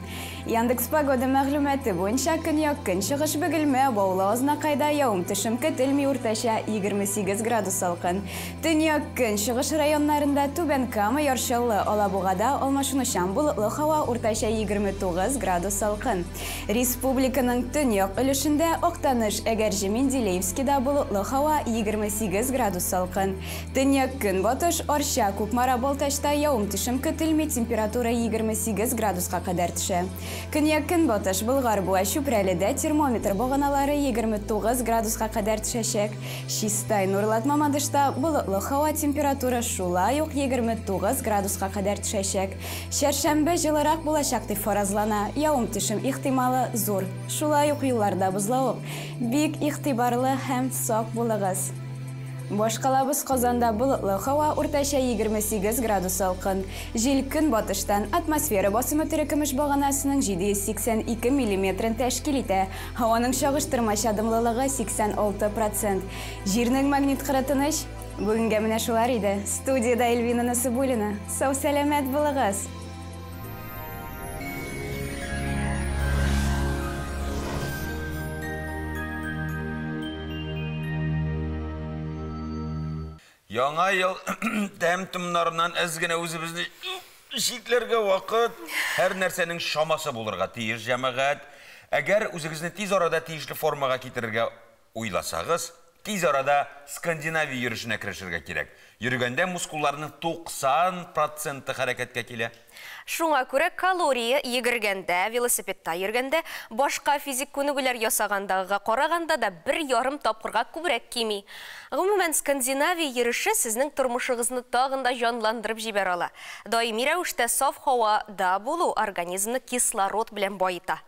Яндекс погода мәгълүматы буенча көньяк-көнчыгыш бөгелмә баулы азнакайда явым-төшем көтелми, уртача 28 градус салкын. Төньяк-көнчыгыш районнарында Түбән Кама, Яршаллы, Алабугада алмашынучан болытлы һава, уртача 29 градус салкын. Республиканың төньяк өлешендә Актаныш, Әгәрҗе, Менделеевскида болытлы һава 28 градус салкын. Төньяк-көнбатыш Арча, Кукмара, Балтачта явым-төшем көтелми, температура 28 градуска кадәр төшә. Көньяк-көнбатыш Болгар-Буа, Чүпрәледә термометр баганалары 29 градуска кадәр төшәчәк. Чистай, Нурлат, Мамадышта болытлы һава, температура шулай ук 29 градуска кадәр төшәчәк. Чәршәмбе җылырак булачак дип фаразлана. Явым-төшем ихтималы зур. Шулай ук юлларда бозлавык. Бик игътибарлы һәм сак булыгыз. Башкалабыз Казанда болытлы һава, уртача 28 градус салкын. Җил көнбатыштан атмосфера басымы төркемеш баганасының 782 мм тәшкил итә. Һаваның чагыштырмача дымлылыгы 86%. Җирнең магнит кырытыныш бүгенгә менә шулар иде. Студияда Эльвина Насыбуллина. Сау сәламәт булыгыз. Яңа ел тәм-томнарынан әзгенә үзебезне шикләргә вакыт, һәр нәрсәнең шамасы булырга тиеш җәмәгать. Әгәр үзегезне тиз арада тиешле формага китерергә уйласагыз, тиз арада Скандинавия йөрешенә керешергә кирәк. Йөргәндә мускулларның 90% хәрәкәткә килә. Шуңа күрә калория йөгергәндә, велосипедта йөргәндә, башка физик күнегүләр ясагандагыга караганда да 1,5 тапкырга күбрәк кими. Гомумән, Скандинавия йөреше сезнең тормышыгызны тагын да җанландырып җибәрә ала. Даими рәвештә саф һавада булу организмны кислород белән байыта.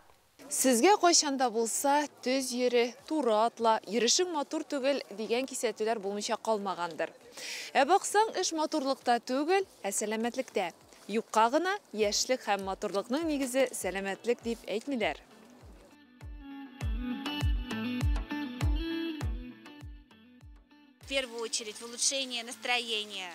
Сезгә кайчанда булса, төз йөре, туры атла, йөришең матур түгел дигән кисәтүләр булмыйча калмагандыр. Баксаң, эш матурлыкта түгел, сәламәтлектә. Юкка гына яшьлек һәм матурлыкның нигезе сәламәтлек дип әйтмиләр. В первую очередь в улучшение настроения.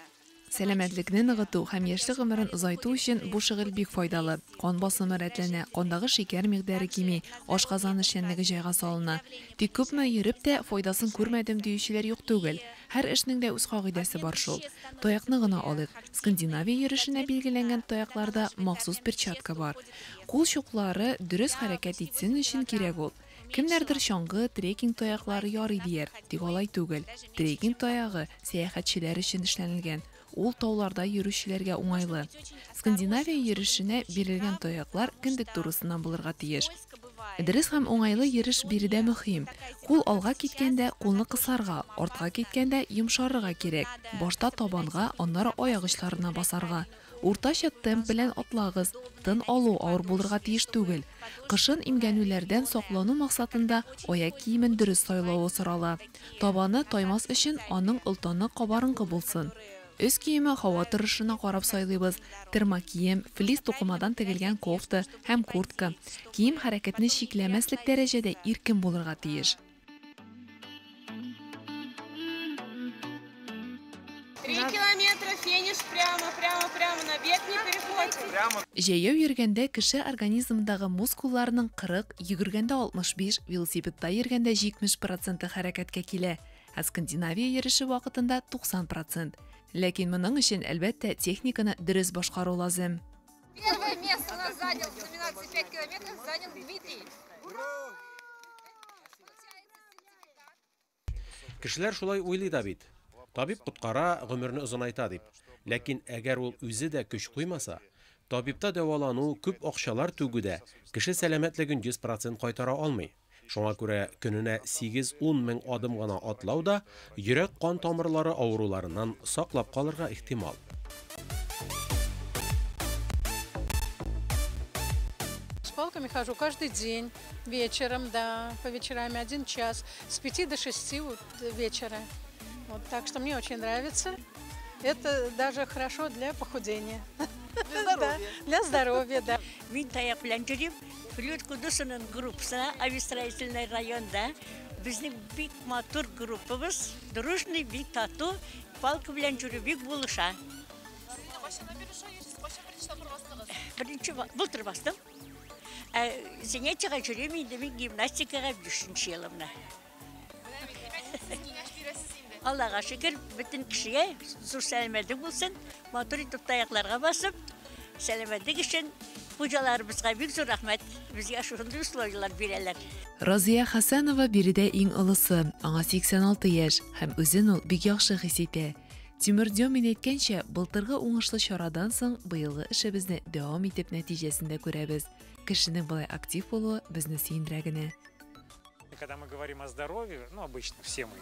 Сәламәтлекне ныгыту һәм яшьлек гомерен озайту өчен бу шөгыль бик файдалы. Кан басымы рәтләнә, кандагы шикәр микъдары кими, ашказаны эшчәнлеге җайга салына. Тик күпме йөреп тә файдасын күрмәдем диючеләр юк түгел. Һәр эшнең дә үз кагыйдәсе бар шул. Таякны гына алыйк. Скандинавия йөрешенә билгеләнгән таякларда махсус перчатка бар. Кул чуклары дөрес хәрәкәт итсен өчен кирәк ул. Кемнәрдер чаңгы, трекинг таяклары ярый дияр, тик алай түгел. Трекинг таягы сәяхәтчеләр өчен эшләнелгән. Ул тауларда йөрүчеләргә уңайлы. Скандинавия йөрешенә бирелгән таяклар кендек турысыннан булырга тиеш. Дөрес һәм уңайлы йөреш биредә мөһим. Кул алга киткәндә кулны кысарга, артка киткәндә йомшарырга кирәк. Башта табанга, аннары аяк очларына басарга. Уртача темп белән атлагыз. Тын алу авыр булырга тиеш түгел. Кышын имгәнүләрдән саклану максатында аяк киемен дөрес сайлауы сорала. Табаны таймас өчен аның олтаны кабарынкы булсын. Өс киеме һава торышына карап сайлыйбыз. Терма кием, флис тукымадан тегелгән кофта һәм куртка. Кием хәрәкәтне шикләмәслек дәрәҗәдә иркен булырга тиеш. 3 километра, финиш прямо, на бег не переходим. Җәяү йөргәндә кеше организмындагы мускулларның 40, йөгергәндә 65, велосипедта йөргәндә 70% хәрәкәткә килә. Скандинавия йөреше вакытында 90%. Ләкин моның өчен әлбәттә техниканы дөрес башкару лазым. Первое место нас занял в номинации 5 километров, занял Дмитрий. Кешеләр шулай уйлый да бит. Табиб коткара, гомерне озынайта дип. Ләкин әгәр ул үзе дә көч куймаса, табибта дәвалану күп акчалар түгүдә, кеше сәламәтлеген 100% кайтара алмый. Шуңа күрә көненә 8-10 мең адым гына атлау да йөрәк кан тамырлары авыруларыннан саклап калырга ихтимал. С палками хожу каждый день, вечером, да, по вечерам 1 час, с 5 до 6 вот, вечера. Вот, так что мне очень нравится. Это даже хорошо для похудения. Для здоровья. Для здоровья, да. Флют Кудусының группасына, авиастроительный районда, біздің бик матур группабыз, дружный бик тату, палка белән жүрү бик булыша. Бірінші былтыр бастым. Занятиеға жүрем, енді мен гимнастикаға 3-ші елымна. Аллаға шүкір, бүтін кішіге зур сәлемәдік болсын, матур итіп таяқларға басып, сәлемәдік үшін Хуҗаларыбызга бик зур рәхмәт. Безгә шундый условиялар бирәләр. Разия Хасанова биредә иң олысы, аңа 86 яшь, һәм үзен ул бик яхшы хис итә. Тимур Дёмин әйткәнчә, былтыргы уңышлы чарадан соң быелгы эшебезне дәвам итеп нәтиҗәсендә күрәбез. Кешенең булай актив булуы безне сөендерә генә. Когда мы говорим о здоровье, обычно все мы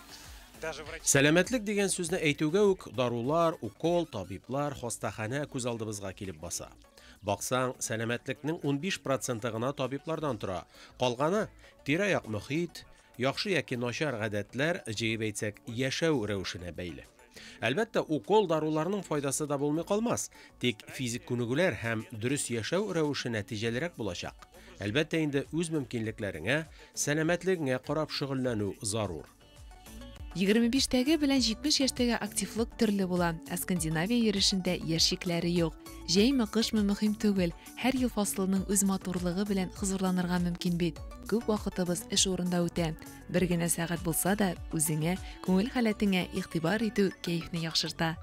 Сәламәтлек дигән сүзне әйтүгә үк дарулар, укол, табиблар, хастаханә күз алдыбызга килеп баса. Баксаң, сәламәтлекнең 15% гына табиблардан тора. Калганы тирә-як мөхит, яхшы яки начар гадәтләр, җыеп әйтсәк, яшәү рәвешенә бәйле. Әлбәттә, укол даруларның файдасы да булмый калмас, тик физик күнегүләр һәм дөрес яшәү рәвеше нәтиҗәлерәк булачак. Әлбәттә, инде үз мөмкинлекләреңә, сәламәтлегеңә карап шөгыльләнү зарур. 25-тәге белән 70 яшьтәге активлык төрле була. Скандинавия йөрешендә яшикләре юк. Җәйме, кышмы мөһим түгел. Һәр ел фасылының үз матурлыгы белән хозурланырга мөмкин бит. Күп вакытыбыз эш урында үтә. Бер генә сәгать булса да, үзеңә, күңел халәтеңә игътибар итү кәефне яхшырта.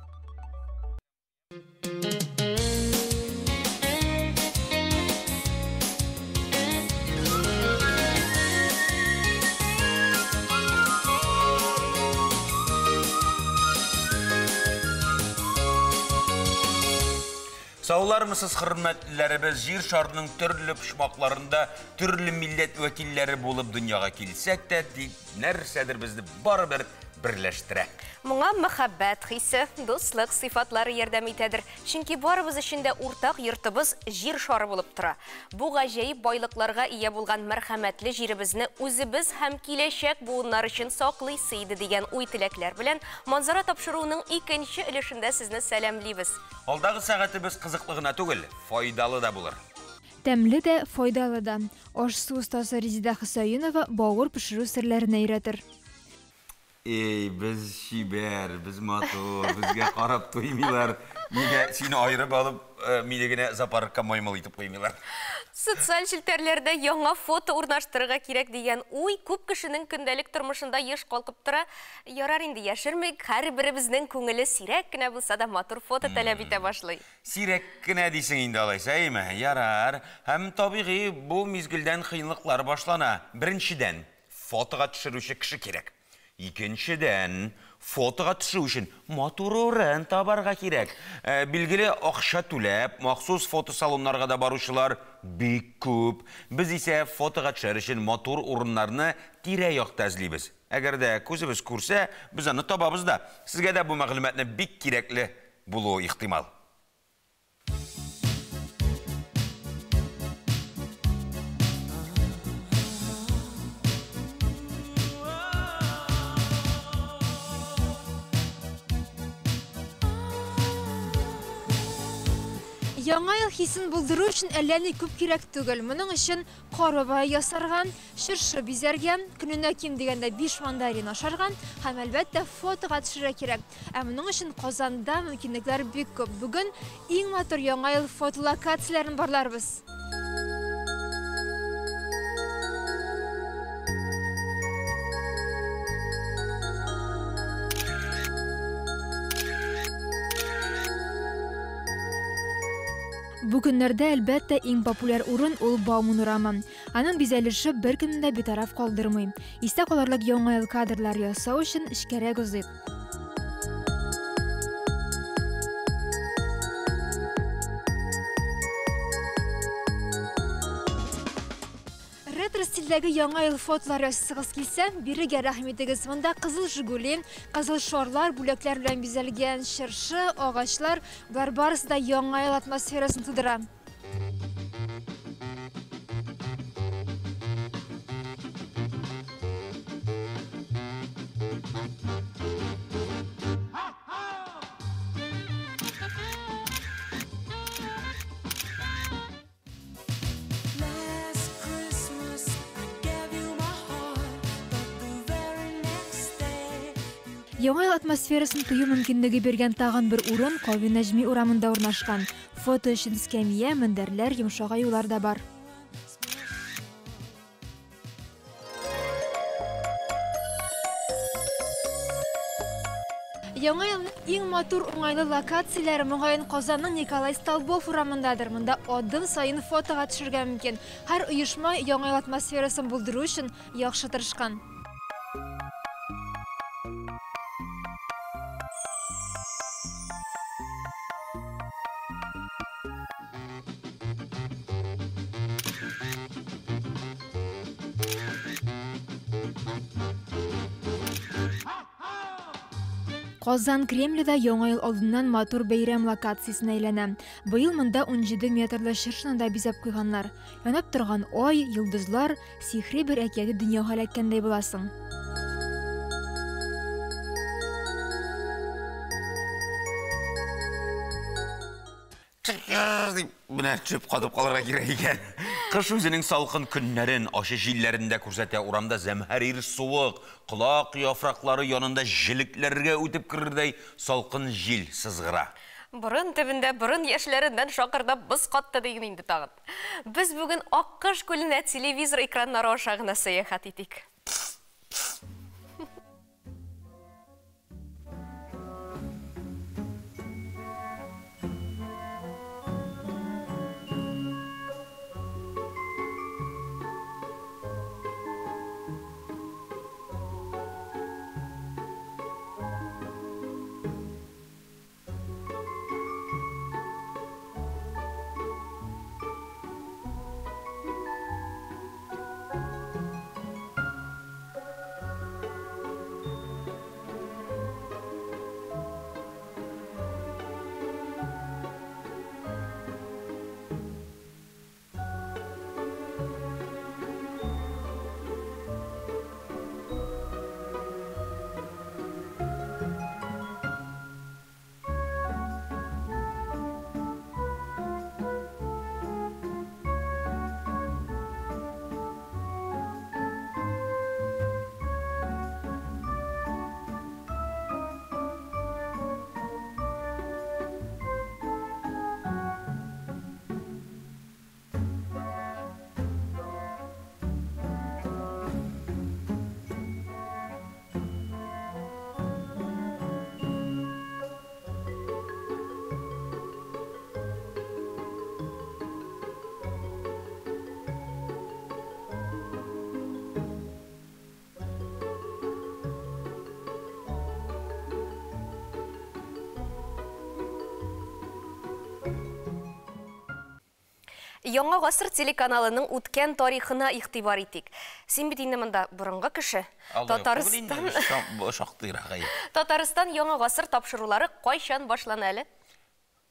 Саулармысыз хөрмәтләребез, җир шарының төрле почмакларында төрле милләт вәкилләре булып дөньяга килсәк тә, нәрсәдер безне барыбер берләштерә. Моңа мәхәббәт хисе, дуслык сыйфатлары ярдәм итәдер. Чөнки барыбыз өчен дә уртак йортыбыз җир шары булып тора. Бу гаҗәеп байлыкларга ия булган мәрхәмәтле җиребезне үзебез һәм киләчәк буыннар өчен саклыйсы иде дигән уй теләкләр белән манзара тапшыруның 2нче өлешендә сезне сәламлибез. Алдагы сәгатебез кызыклы гына түгел, файдалы да булыр. Тәмле дә, файдалы да. Аш-су остасы Резида Хусаинова бауыр пешерү серләрен өйрәтер. Ey, biz şiber, biz motor, bizge qarab to'ymaylar. Nega seni ayırıp alıp miligine zaparıkka maymal itip qo'ymaylar. Социаль челтәрләрдә яңа фото урнаштырырга кирәк дигән уй күп кешенең көндәлек тормышында еш калкып тора. Ярар инде яшермик, һәрберебезнең күңеле сирәк кенә булса да матур фото таләп итә башлый. Сирәк кенә дисең инде алайса, әйме? Ярар. Һәм табигый бу мизгелдән кыенлыклар башлана. Беренчедән, фотога төшерүче кеше кирәк. Икенчедән, фотога төшү өчен матур урын табарга кирәк. Билгеле акча түләп, махсус фотосалоннарга да баручылар бик күп. Без исә фотога төшәр өчен матур урыннарны тирә-якта эзлибез. Әгәр дә күзебез күрсә, без аны табабыз да. Сезгә дә бу мәгълүматны бик кирәкле булуы ихтимал. Яңа ел хисен булдыру өчен әллә ни күп кирәк түгел. Моның өчен карбабай ясарган, шыршы бизәргән, көненә ким дигәндә 5 мандарин ашарган һәм әлбәттә фотога төшерә кирәк. Ә моның өчен Казанда мөмкинлекләр бик күп. Бүген иң матур яңа ел фотолокацияләрен барларбыз. Бүгеннәрдә әлбәттә иң популяр урын ул Баумунрама. Аның бизәлеше бер кемне дә битараф калдырмый. Истә калырлык яңа ел кадрлар ясау өчен эшкәрәк узыйк. Ретро стильдәге яңа ел фотолар ясасыгыз килсә, бирегә рәхим итегез. Монда кызыл Жигули, кызыл шорлар, бүләкләр белән бизәлгән шыршы, агачлар, булар барысы да яңа ел атмосферасын тудыра. Яңа ел атмосферасын тою мөмкинлеге биргән тагын бер урын Кави Нәҗми урамында урнашкан. Фото өчен эскәмия, мендәрләр, йомшак аюлар да бар. Яңа елның иң матур уңайлы локацияләре моңаен Казанның Николай Столбов урамындадыр. Монда адым сайын фотога төшергә мөмкин. Һәр оешма яңа ел атмосферасын булдыру өчен яхшы тырышкан. Казан Кремльдә яңа ел алдыннан матур бәйрәм локациясына әйләнә. Быел монда 17 метрлы шыршыны да бизәп куйганнар. Янып торган ай, йолдызлар, сихри бер әкияти дөньяга эләккәндәй буласың. Менә чөп катып калырга кирәк икән. Кыш үзенең салкын көннәрен ачы җилләрендә күрсәтә, урамда зәмһәрир суык, колак яфраклары янында җилекләргә үтеп керердәй салкын җил сызгыра. Борын төбендә борын яшьләреннән шакырдап быз катты диген инде тагын. Без бүген Аккыш күленә телевизор экраннары аша гына сәяхәт итик. Яңа ғасыр телеканалының үткен тарихына игътибар итик. Син бит инде монда борынгы кеше. Татарстан яңа ғасыр тапшырулары кайчан башлана әле?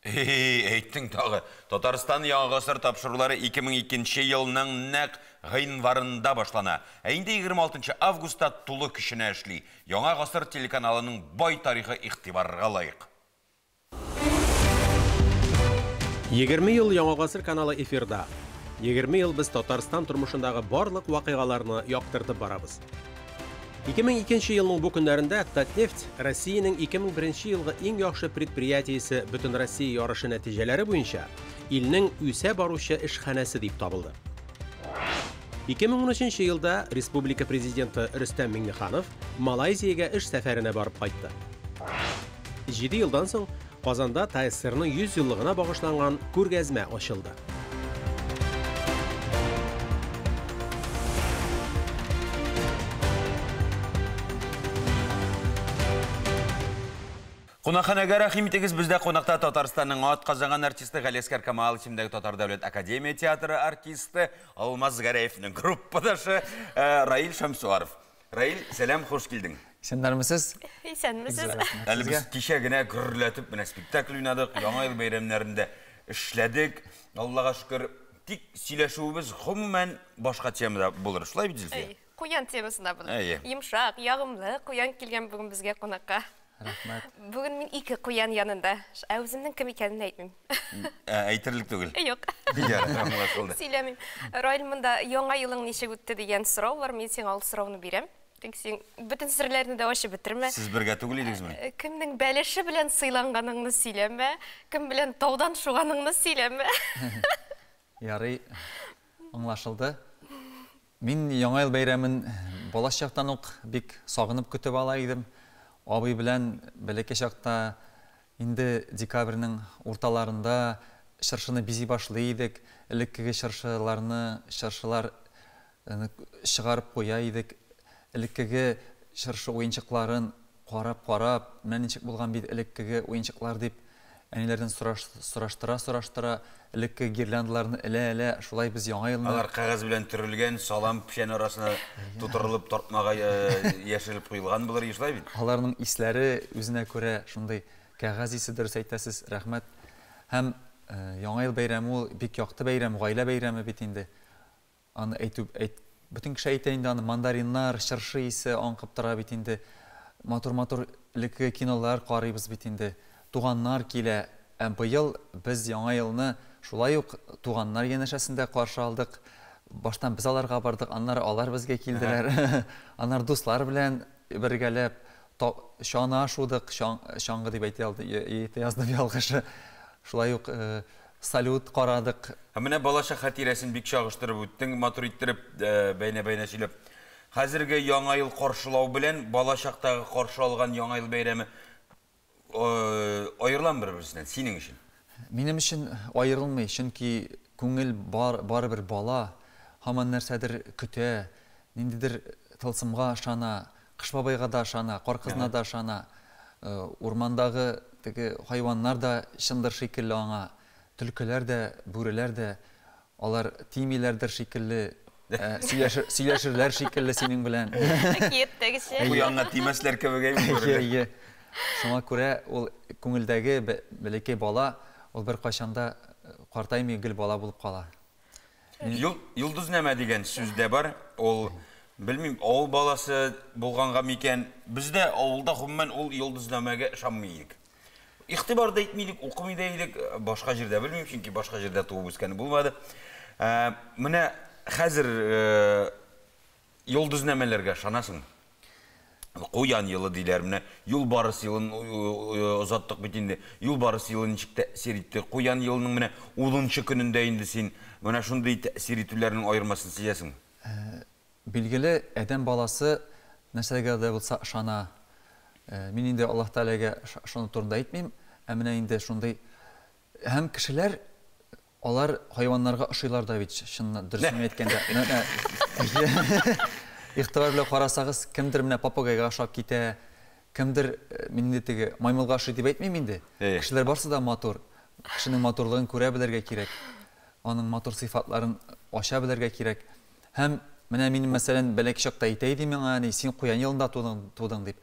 Әйттің тағы. Татарстан яңа ғасыр тапшырулары 2002 елның нәк гыйнварында башлана. Инде 26 августта тулы көченә эшли. Яңа ғасыр телеканалының бай тарихы игътибарга лайык. 20 ел яңа ғасыр каналы эфирда. 20 ел біз Татарстан тормышындағы барлық вакыйгаларны яктыртып барабыз. 2002 елның бу көннәрендә Татнефть Россиянең 2001 елгы иң яхшы предприятиесе Бөтен Россия ярышы нәтиҗәләре буенча илнең үсә баручы эшханәсе дип табылды. 2013 елда республика президенты Рөстәм Миңнеханов Малайзиягә эш сәфәренә барып кайтты. 7 елдан соң Казанда ТСРның 100 еллыгына багышланган күргәзмә ачылды. Кунакханага рәхим итегез, бездә кунакта Татарстанның ат казанган артисты Галескар Камал исемендәге Татар дәүләт академия театры артисты Алмаз Гараевның группадашы Раил Шамсуаров. Раил, сәлам, хош килдең. Исәнмесез? Исәнмесез. Әле без кичә генә гөрләтеп менә спектакль уйнадык, яңа ел бәйрәмнәрендә эшләдек. Аллага шөкер, тик сөйләшүебез гомумән башка темада булыр. Шулай бит, Зөлфия? Куян темасында булыр. Йомшак, ягымлы, куян килгән бүген безгә кунакка. Рахмәт. Бүген мин ике куян янында. Үземнең кем икәнен әйтмим. Әйтерлек түгел. Юк. Аңлашылды. Сөйләмим. Раил, монда яңа елың ничек үтте дигән сорау бар. Мин сиңа ул сорауны бирәм. Тик син бөтен серләрне дә ачып бетермә. Сез бергә түгел идегезме? Кемнең бәлеше белән сыйланганыңны сөйләмә, кем белән таудан шуганыңны сөйләмә. Ярый, аңлашылды. Мин яңа ел бәйрәмен балачактан ук бик сагынып көтеп ала идем. Абый белән бәләкәй чакта инде декабрьнең урталарында чыршыны бизи башлый идек. Элеккеге чыршылар чыгарып куя идек. Элеккеге чыршы уенчыкларын карап, менә ничек булган бит элеккеге уенчыклар дип әниләрдән сораштыра, элекке гирляндаларны элә, шулай без яңа елны. Алар кагаз белән төрелгән, салам пешән арасына тутырылып, тартмага яшелеп куелган булыр, шулай бит. Аларның исләре үзенә күрә шундый кагаз исе, дөрес әйтәсез, рәхмәт. Һәм яңа ел бәйрәме ул бик якты бәйрәм, гаилә бәйрәме бит инде. Аны бөтен кеше әйтә инде, аны мандариннар, чыршы исе аңкып тора бит инде. Матур элекке кинолар карыйбыз бит инде. Туганнар килә. Быел без яңа елны шулай ук туганнар янәшәсендә каршы алдык. Баштан без аларга бардык, аннары алар безгә килделәр. Аннар дуслар белән бергәләп шана шудык, шаңгы дип әйтә алды, яздым ялгышы. Шулай ук салют карадык. Менә балачак хатирәсен бик чагыштырып үттең, матур иттереп бәйнә сөйләп. Хәзерге яңа ел каршылау белән балачактагы каршы алган яңа ел бәйрәме айырылам бер-берсеннән синең өчен? Минем өчен айырылмый, чөнки күңел барыбер бала, һаман нәрсәдер көтә, ниндидер тылсымга ышана, Кыш бабайга да ышана, кар кызына да ышана, урмандагы теге хайваннар да шындыр шикелле аңа, төлкеләр дә, бүреләр дә, алар тимиләрдер шикелле, сөйләшерләр шикелле синең белән. Киеттәгечә. Уянга тимәсләр кебек. Шуңа күрә ул күңелдәге бәләкәй бала, ул бер кайчанда картаймый гел бала булып кала. Йолдыз нәмә дигән сүз дә бар. Ул белмим, авыл баласы булганга микән, бездә авылда гомумән ул йолдыз нәмәгә ышанмый идек. Игътибар да итмидек, укымый да идек, башка җирдә белмим, чөнки башка җирдә туып үскәне булмады. Менә хәзер йолдыз нәмәләргә ышанасың? Куян елы диләр, менә юлбарыс елын озаттык бит инде. Юлбарыс елы ничек тәэсир итте? Куян елының менә 10нчы көнендә инде син менә шундый тәэсир итүләрнең аермасын сизәсең. Билгеле, адәм баласы нәрсәгә дә булса ышана. Мин инде Аллаһ Тәгаләгә шуны турында әйтмим, менә инде шундый һәм кешеләр алар хайваннарга ошыйлар да бит, чыннан дөресен әйткәндә. Игътибар белән карасагыз, кемдер менә попугайга ашап китә, кемдер мине теге маймылга ашый дип әйтмим инде. Кешеләр барсы да матур. Кешенең матурлыгын күрә белергә кирәк. аның матур сыйфатларын аша белергә кирәк. Һәм менә минем мәсәлән бәләк чакта әйтәйди миңа, син куян елында тудың дип.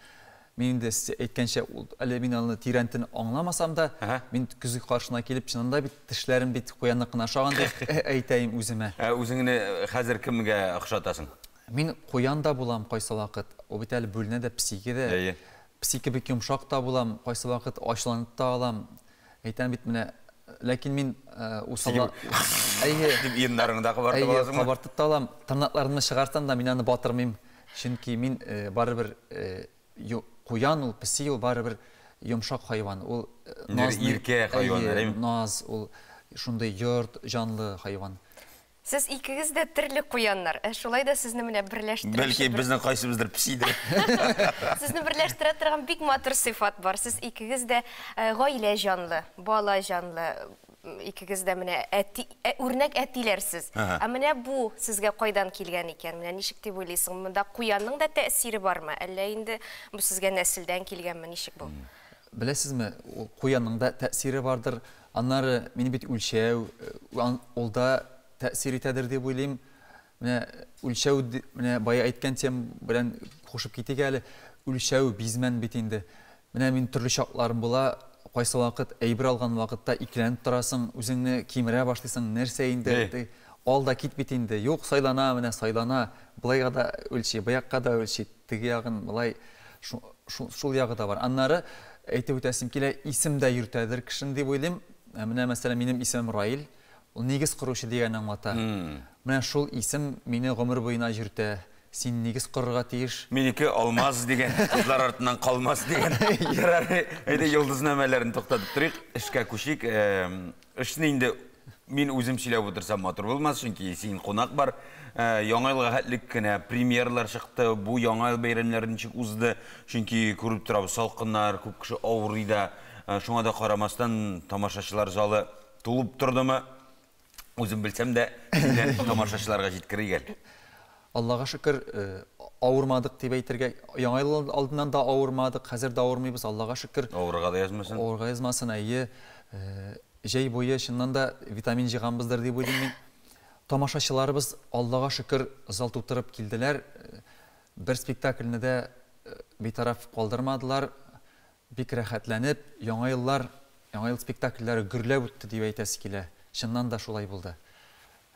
Мин инде әйткәнчә, әле мин аны тирәнтен аңламасам да, мин күзге каршына килеп, чынында бит тешләрем бит куянныкына охшаган дип әйтәйм үземә. Үзеңне хәзер кемгә охшатасың? Мин куян да булам кайсы вакыт. О бит әле бүленә дә псике дә. Псике бик йомшак та булам, кайсы вакыт ачуланып та алам. Әйтәм бит менә, ләкин мин усала дип йыннарыңда кабартып аласыңмы? Кабартып та алам. Тырнакларымны чыгарсам да мин аны батырмыйм. Чөнки мин барыбер куян ул, пси ул барыбер йомшак хайван. Ул иркә хайван, әйме? Наз, ул шундай йорт жанлы хайван. Сез икегез дә төрле куяннар. Шулай да сезне менә берләштерә. Бәлки безнең кайсыбыздыр псидер. Сезне берләштерә торган бик матур сыйфат бар. Сез икегез дә гаилә жанлы, бала жанлы. Икегез дә менә үрнәк әтиләрсез. Ә менә бу сезгә кайдан килгән икән? Менә ничек дип уйлыйсың? Монда куянның да тәэсире бармы? Әллә инде бу сезгә нәселдән килгәнме? Ничек бу? Беләсезме, куянның да тәэсире бардыр. Аннары мине бит үлчәү, ул да тәэсир итәдер дип уйлыйм. Менә үлчәү, менә бая әйткән тем белән кушып китик әле. Үлчәү бизмән бит инде. Менә мин төрле чакларым була. Кайсы вакыт әйбер алган вакытта икеләнеп торасың, үзеңне кимерә башлыйсың, нәрсә инде? Алда кит бит инде. Юк, сайлана, менә сайлана. Булайга да үлчи, буякка да үлчи. Теге ягын булай шул ягы да бар. Аннары әйтеп үтәсем килә, исем дә йөртәдер кешен дип уйлыйм. Менә мәсәлән минем исемем Раил. Ул нигез куручы дигән аңлата. Менә шул исем мине гомер буена йөртә. Син нигез корырга тиеш. Минеке алмаз дигән, кызлар артыннан калмас дигән. Ярар, әйдә йолдызнамәләрен туктатып торыйк, эшкә күчик. Эшне инде мин үзем сөйләп утырсам матур булмас, чөнки син кунак бар. Яңа елга хәтлек кенә премьерлар чыкты. Бу яңа ел бәйрәмнәре ничек узды? Чөнки күреп торабыз, салкыннар, күп кеше авырый да. Шуңа да карамастан тамашачылар залы тулып тордымы? Үзем белсәм дә, тамашачыларга җиткерик. Аллага шөкер, авырмадык дип әйтергә. Яңа ел алдыннан да авырмадык, хәзер дә авырмыйбыз, Аллага шөкер. Авырга да язмасын. Авырга язмасын, әйе. Җәй буе чыннан да витамин җыганбыздыр дип уйлыйм мин. Тамашачыларыбыз Аллага шөкер зал тутырып килделәр. Бер спектакльне дә битараф калдырмадылар. Бик рәхәтләнеп, яңа ел спектакльләре гөрләп үтте дип әйтәсе килә. Чыннан да шулай булды.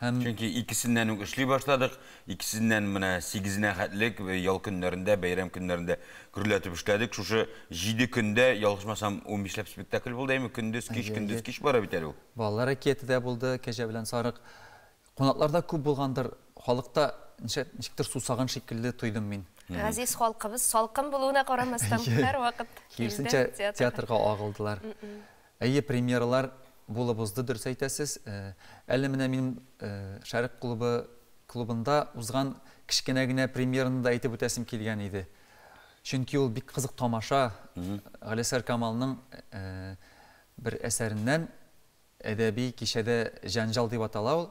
Чөнки икесеннән үк эшли башладык. Икесеннән менә 8-нә хәтлек ял көннәрендә, бәйрәм көннәрендә гөрләтеп эшләдек. Шушы 7 көндә, ялгышмасам, 15 спектакль булды, әйме? Көндез кич бара бит әле ул. Балалар әкияте дә булды, Кәҗә белән Сарык. Кунакларда күп булгандыр. Халыкта ничектер сусаган шикелле тойдым мин. Газиз халкыбыз салкын булуына карамастан һәр вакыт кирсенчә театрга агылдылар. Әйе, премьералар булып узды, дөрес әйтәсез. Әле менә минем Шәрык клубында узган кичкенә генә премьерында әйтеп үтәсем килгән иде. Чөнки ул бик кызык тамаша. Галисәр Камалның бер әсәреннән әдәби кичәдә Җанҗал дип атала ул.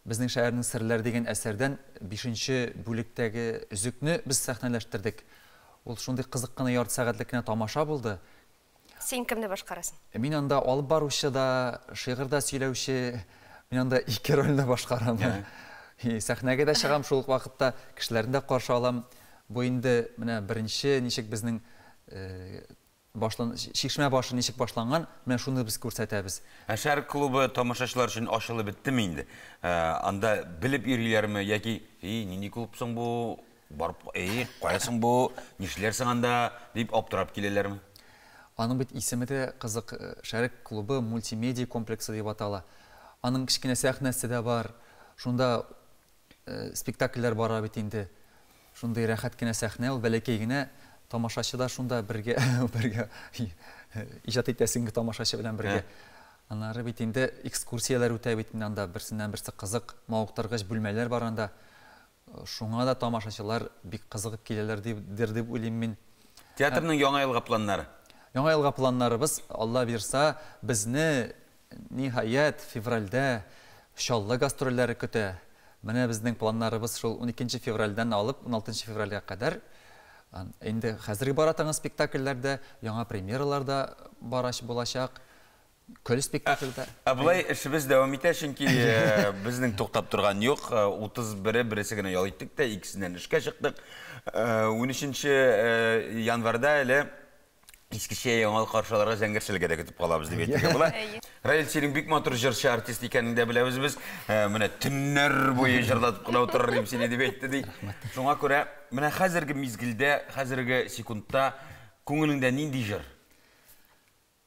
Безнең шәһәрнең серләр дигән әсәрдән 5нче бүлектәге үзекне без сәхнәләштердек. Ул шундый кызык кына ярты сәгатьлек кенә тамаша булды. Син кемне башкарасың? Мин анда алып баручы да, шигырь да сөйләүче, мин анда 2 рольне башкарам. Сәхнәгә дә чыгам шул вакытта, кешеләрне дә каршы алам. Бу инде менә беренче ничек безнең шишмә башы ничек башланган, менә шуны без күрсәтәбез. Шәрык клубы тамашачылар өчен ачылып биттеме инде? Анда белеп йөриләрме яки нинди клубсың бу? Барып, каясың бу? Нишләрсең анда? Дип аптырап киләләрме? Аның бит исеме дә кызык, Шәрык клубы мультимедия комплексы дип атала. Аның кичкенә сәхнәсе дә бар. Шунда спектакльләр бара бит инде. Шундай рәхәт кенә сәхнә, ул бәләкәй генә, тамашачы да шунда бергә иҗат итәсеңге тамашачы белән бергә. Аннары бит инде экскурсияләр үтә бит анда, берсеннән берсе кызык, мавыктыргыч бүлмәләр бар анда. Шуңа да тамашачылар бик кызыгып киләләр дип уйлыйм мин. Театрның яңа елга планнары. Яңа елга планнарыбыз, Алла бирса, безне ниһаят февральдә шаллы гастрольләре көтә. Менә безнең планнарыбыз шул 12 февральдән алып 16 февральгә кадәр. Инде хәзерге баратыңыз спектакльләрдә, яңа премьераларда бараш булачак. Көл спектакльда. Бұлай ішіміз дәуам ете, шынки біздің тоқтап тұрған жоқ. 31-і бірісі гіне ялайттық та, ikisinden ішке шықтық. 13-ші январда әлі ескіше яңал қаршаларға зәңгершіліге де күтіп қалабыз деп еттіге бұла. Раил сенің бик матур жыршы артист екеніңді білеміз біз. Міне түннер бойы жырлатып қыла отырар сені деп етті дей. Соңа көре, міне қазіргі мезгілде, қазіргі секундта көңіліңде нендей жыр?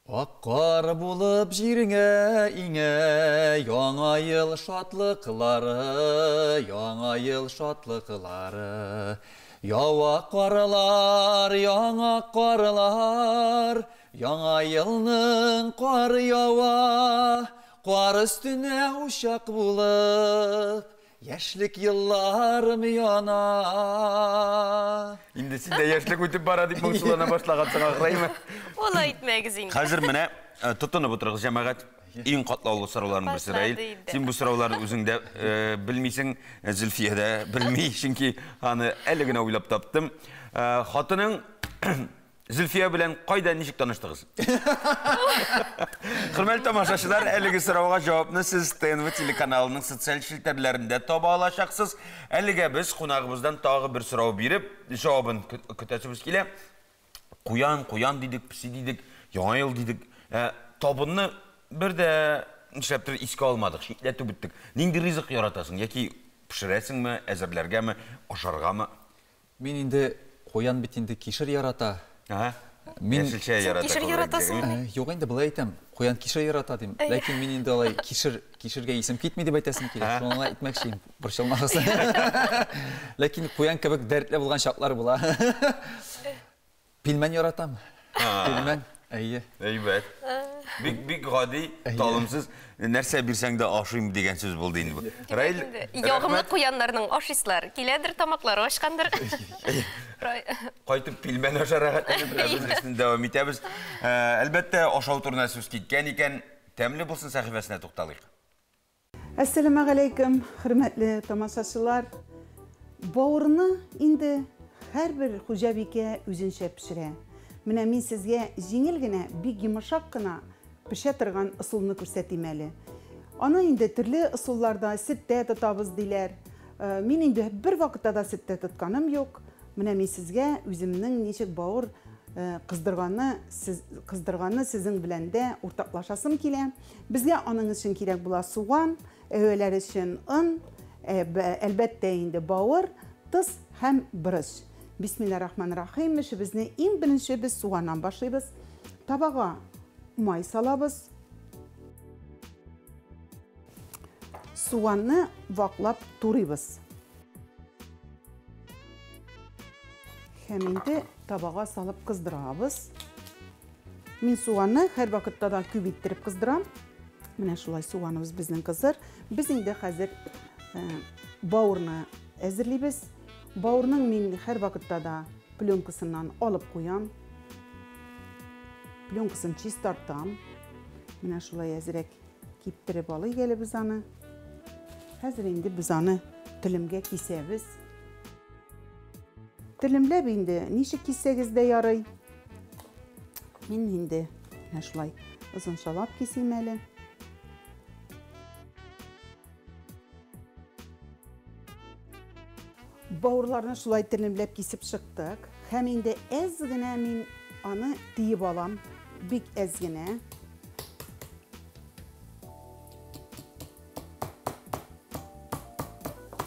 Аққар болып жеріңе иңе, яңа ел шатлықлары, яңа ел шатлықлары. Яуа қарылар, яңа қарылар, яңа елнің қары яуа, қар үстіне ұшақ болып, яшілік елларым яна. Енді сен де яшілік өтіп бара деп мұңсылана башлағансың ақыраймы? Ола айтмәгіз енді. Қазір міне тұтынып отырғыз жамағат. Ең қатлаулы сұрауларын бір сұрайыл. Сен бұл сұрауларын өзіңді білмейсің, Зүлфияда білмей, шынки аны әлігіне ойлап таптым. Қатының Зүлфия білән қайда нешік таныштығыз? Құрмәлі тамашашылар, әлігі сұрауға жауапны сіз ТНВ телеканалының социал шілтерлерінде таба алашақсыз. Әліге біз қонағымыздан тағы бір сұрау беріп, жауабын күтәсіміз келе. Қоян дедік, пісі дедік, яңа ел дедік. Табынны бір де нешептір еске алмадық, шетләті бүттік. Неңді ризық яратасың? Яки пішірәсің мі, әзірлерге мі, ашарға мы? Мен енді қоян бетінде кешір ярата. Кешілше ярата. Кешір яратасың? Жоқ, енді бұлай айтам. Қоян кешір ярата дейм. Ләкин мен енді олай кешірге есім кетмей деп айтасым келе. Соңына айтмақшейм, бұршылмағысы. Ләкин қоян кәбік дәртлі болған шақлар бұла. Пилмен яратам. Пилмен. Әйбәт. Бик ғади, талымсыз, нәрсе берсең де ашыйым деген сөз болды енді бұл. Райл, яғымлы қоянларының ашыслар, келедір тамақлары ашқандыр. Қайтып пилмен ашарағаттанып, әбізлесін дәуам етеміз. Әлбәтті ашау турына сөз кеткен екен, тәмлі болсын сәхифәсіне тоқталайық. Әссәләму алейкум, хөрмәтле тамашашылар. Бауырны инде һәрбер хуҗабикә үзенчә пешерә. Менә мин сезгә җиңел генә, бик йомшак кына пешә торган ысулны күрсәтим әле. Аны инде төрле ысулларда ситтә тотабыз диләр. Мин инде бер вакытта да ситтә тотканым юк. Менә мин сезгә үземнең ничек бауыр кыздырганны сезнең белән дә уртаклашасым килә. Безгә аның өчен кирәк була суган, әвәләр өчен ын, әлбәттә инде бауыр, тыз һәм брыш. Бисмиллахиррахманиррахим. Эшебезне иң беренче без суганнан башлыйбыз. Табага май салабыз. Суганны ваклап турыйбыз. Һәм инде табага салып кыздырабыз. Мин суганны һәр вакытта да күп иттереп кыздырам. Менә шулай суганыбыз безнең кызыр. Без инде хәзер бауырны әзерлибез. Бауырның мин һәр вакытта да пленкасыннан алып куям. Пленкасын чистартам. Менә шулай әзрәк киптереп алыйк әле без аны. Хәзер инде без аны телемгә кисәбез. Телемләп инде ничек кисәгез дә ярый. Мин инде менә шулай озынчалап кисим әле. Бауырларны шулай телемләп кисеп чыктык. Һәм инде әз генә мин аны тиеп алам. Бик әз генә.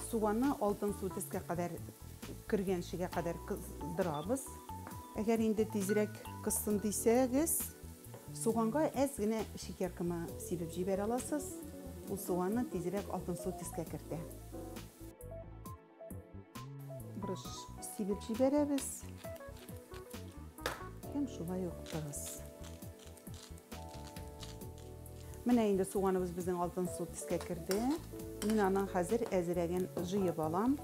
Суганны алтын су тискә кадәр кергәнчегә кадәр кыздырабыз. Әгәр инде тизрәк кыссын дисәгез, суганга әз генә шикәр кымы сибеп җибәрә аласыз. Ул суганны тизрәк алтын су тискә кертә. Брыш сибеп җибәрәбез. Һәм шулай ук тырыз. Менә инде суганыбыз безнең алтын су тискә керде. Мин аның хәзер әзрәген җыеп алам.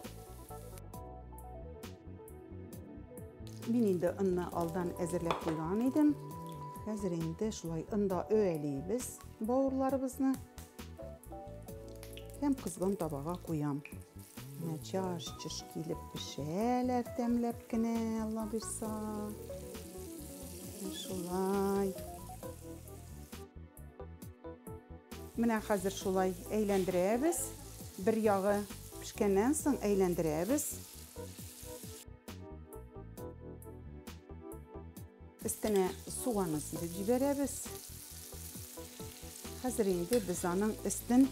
Мин инде онны алдан әзерләп куйган идем. Хәзер инде шулай онда өйлибез бауырларыбызны. Һәм кызган табага куям. Чаш килеп пешәләр тәмләп кенә, Алла бирса. Шулай. Менә хәзер шулай әйләндерәбез. Bir yağı pişkəndən sonra əyləndirəbiz. Üstünə soğanı silib jibərəbiz. Hazır indi biz onun üstün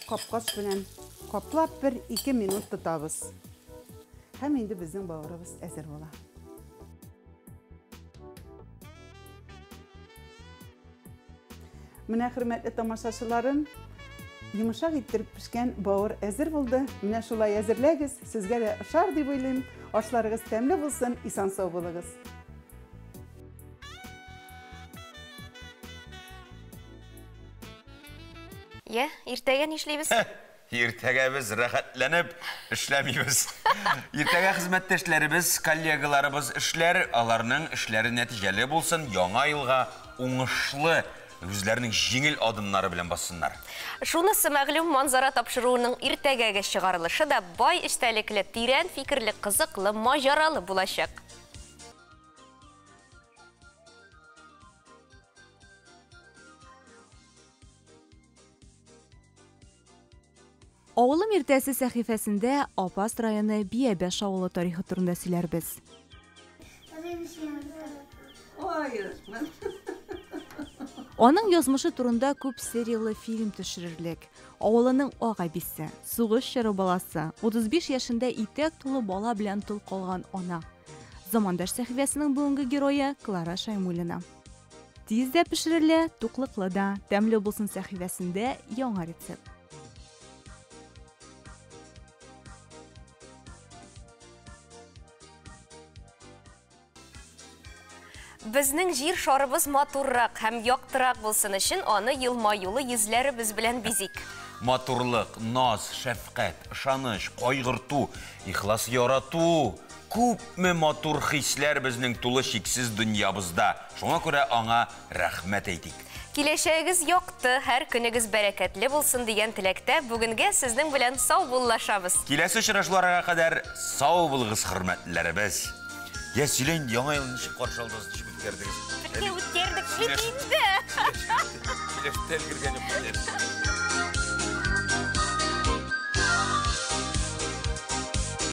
qapqaç bilən qaplab 1-2 minut tutabız. Həm indi bizim bağırımız əsər olar. Менә хөрмәтле тамашачыларым, yumuşaq ittirib pişkən bavır əzir buldu. Mənə şulay əzirləgiz. Sizgə də şar deyib oylayım. Aşlarınız təmli bulsun, isan sağ bulunuz. Ya, irtəgə nişləyimiz? Irtəgə biz rəxətlənib işləmiyimiz. Irtəgə xizmətdəşlərimiz, kollegalarımız işlər, alarının işləri nəticəli bulsun, яңа yılğa уңышлы Үзләрнең җиңел адымнары белән бассыннар. Шунысы мәгълүм манзара тапшыруының иртәгәгә чыгарылышы да бай эчтәлекле, тирән фикерле, кызыклы, маҗаралы булачак. Авылым иртәсе сәхифәсендә Апас районы Биябәш авылы тарихы турында сөйләрбез. Аның язмышы турында күп сериялы фильм төшерерлек. Авылының агабисе, сугыш чоры баласы, 35 яшендә итәк тулы бала белән тол калган ана. Замандаш сәхифәсенең бүгенге герое Клара Шаймулина. Тиздә пешерелә, туклыклы да, тәмле булсын сәхифәсендә яңа рецепт. Безнең җир шарыбыз матуррак һәм яктырак булсын өчен аны елмаюлы йөзләребез белән бизик. Матурлык, наз, шәфкать, ышаныч, кайгырту, ихлас ярату, күпме матур хисләр безнең тулы шиксез дөньябызда. Шуңа күрә аңа рәхмәт әйтик. Киләчәгегез якты, һәр көнегез бәрәкәтле булсын дигән теләктә бүгенгә сезнең белән сау буллашабыз. Киләсе очрашуларга кадәр сау булыгыз, хөрмәтләребез. Я сөйләйін, яңа елны ничек каршы алдыгыз, ничек үткәрдегез? Үткәрдек бит инде. Киләштә өлгергән юк.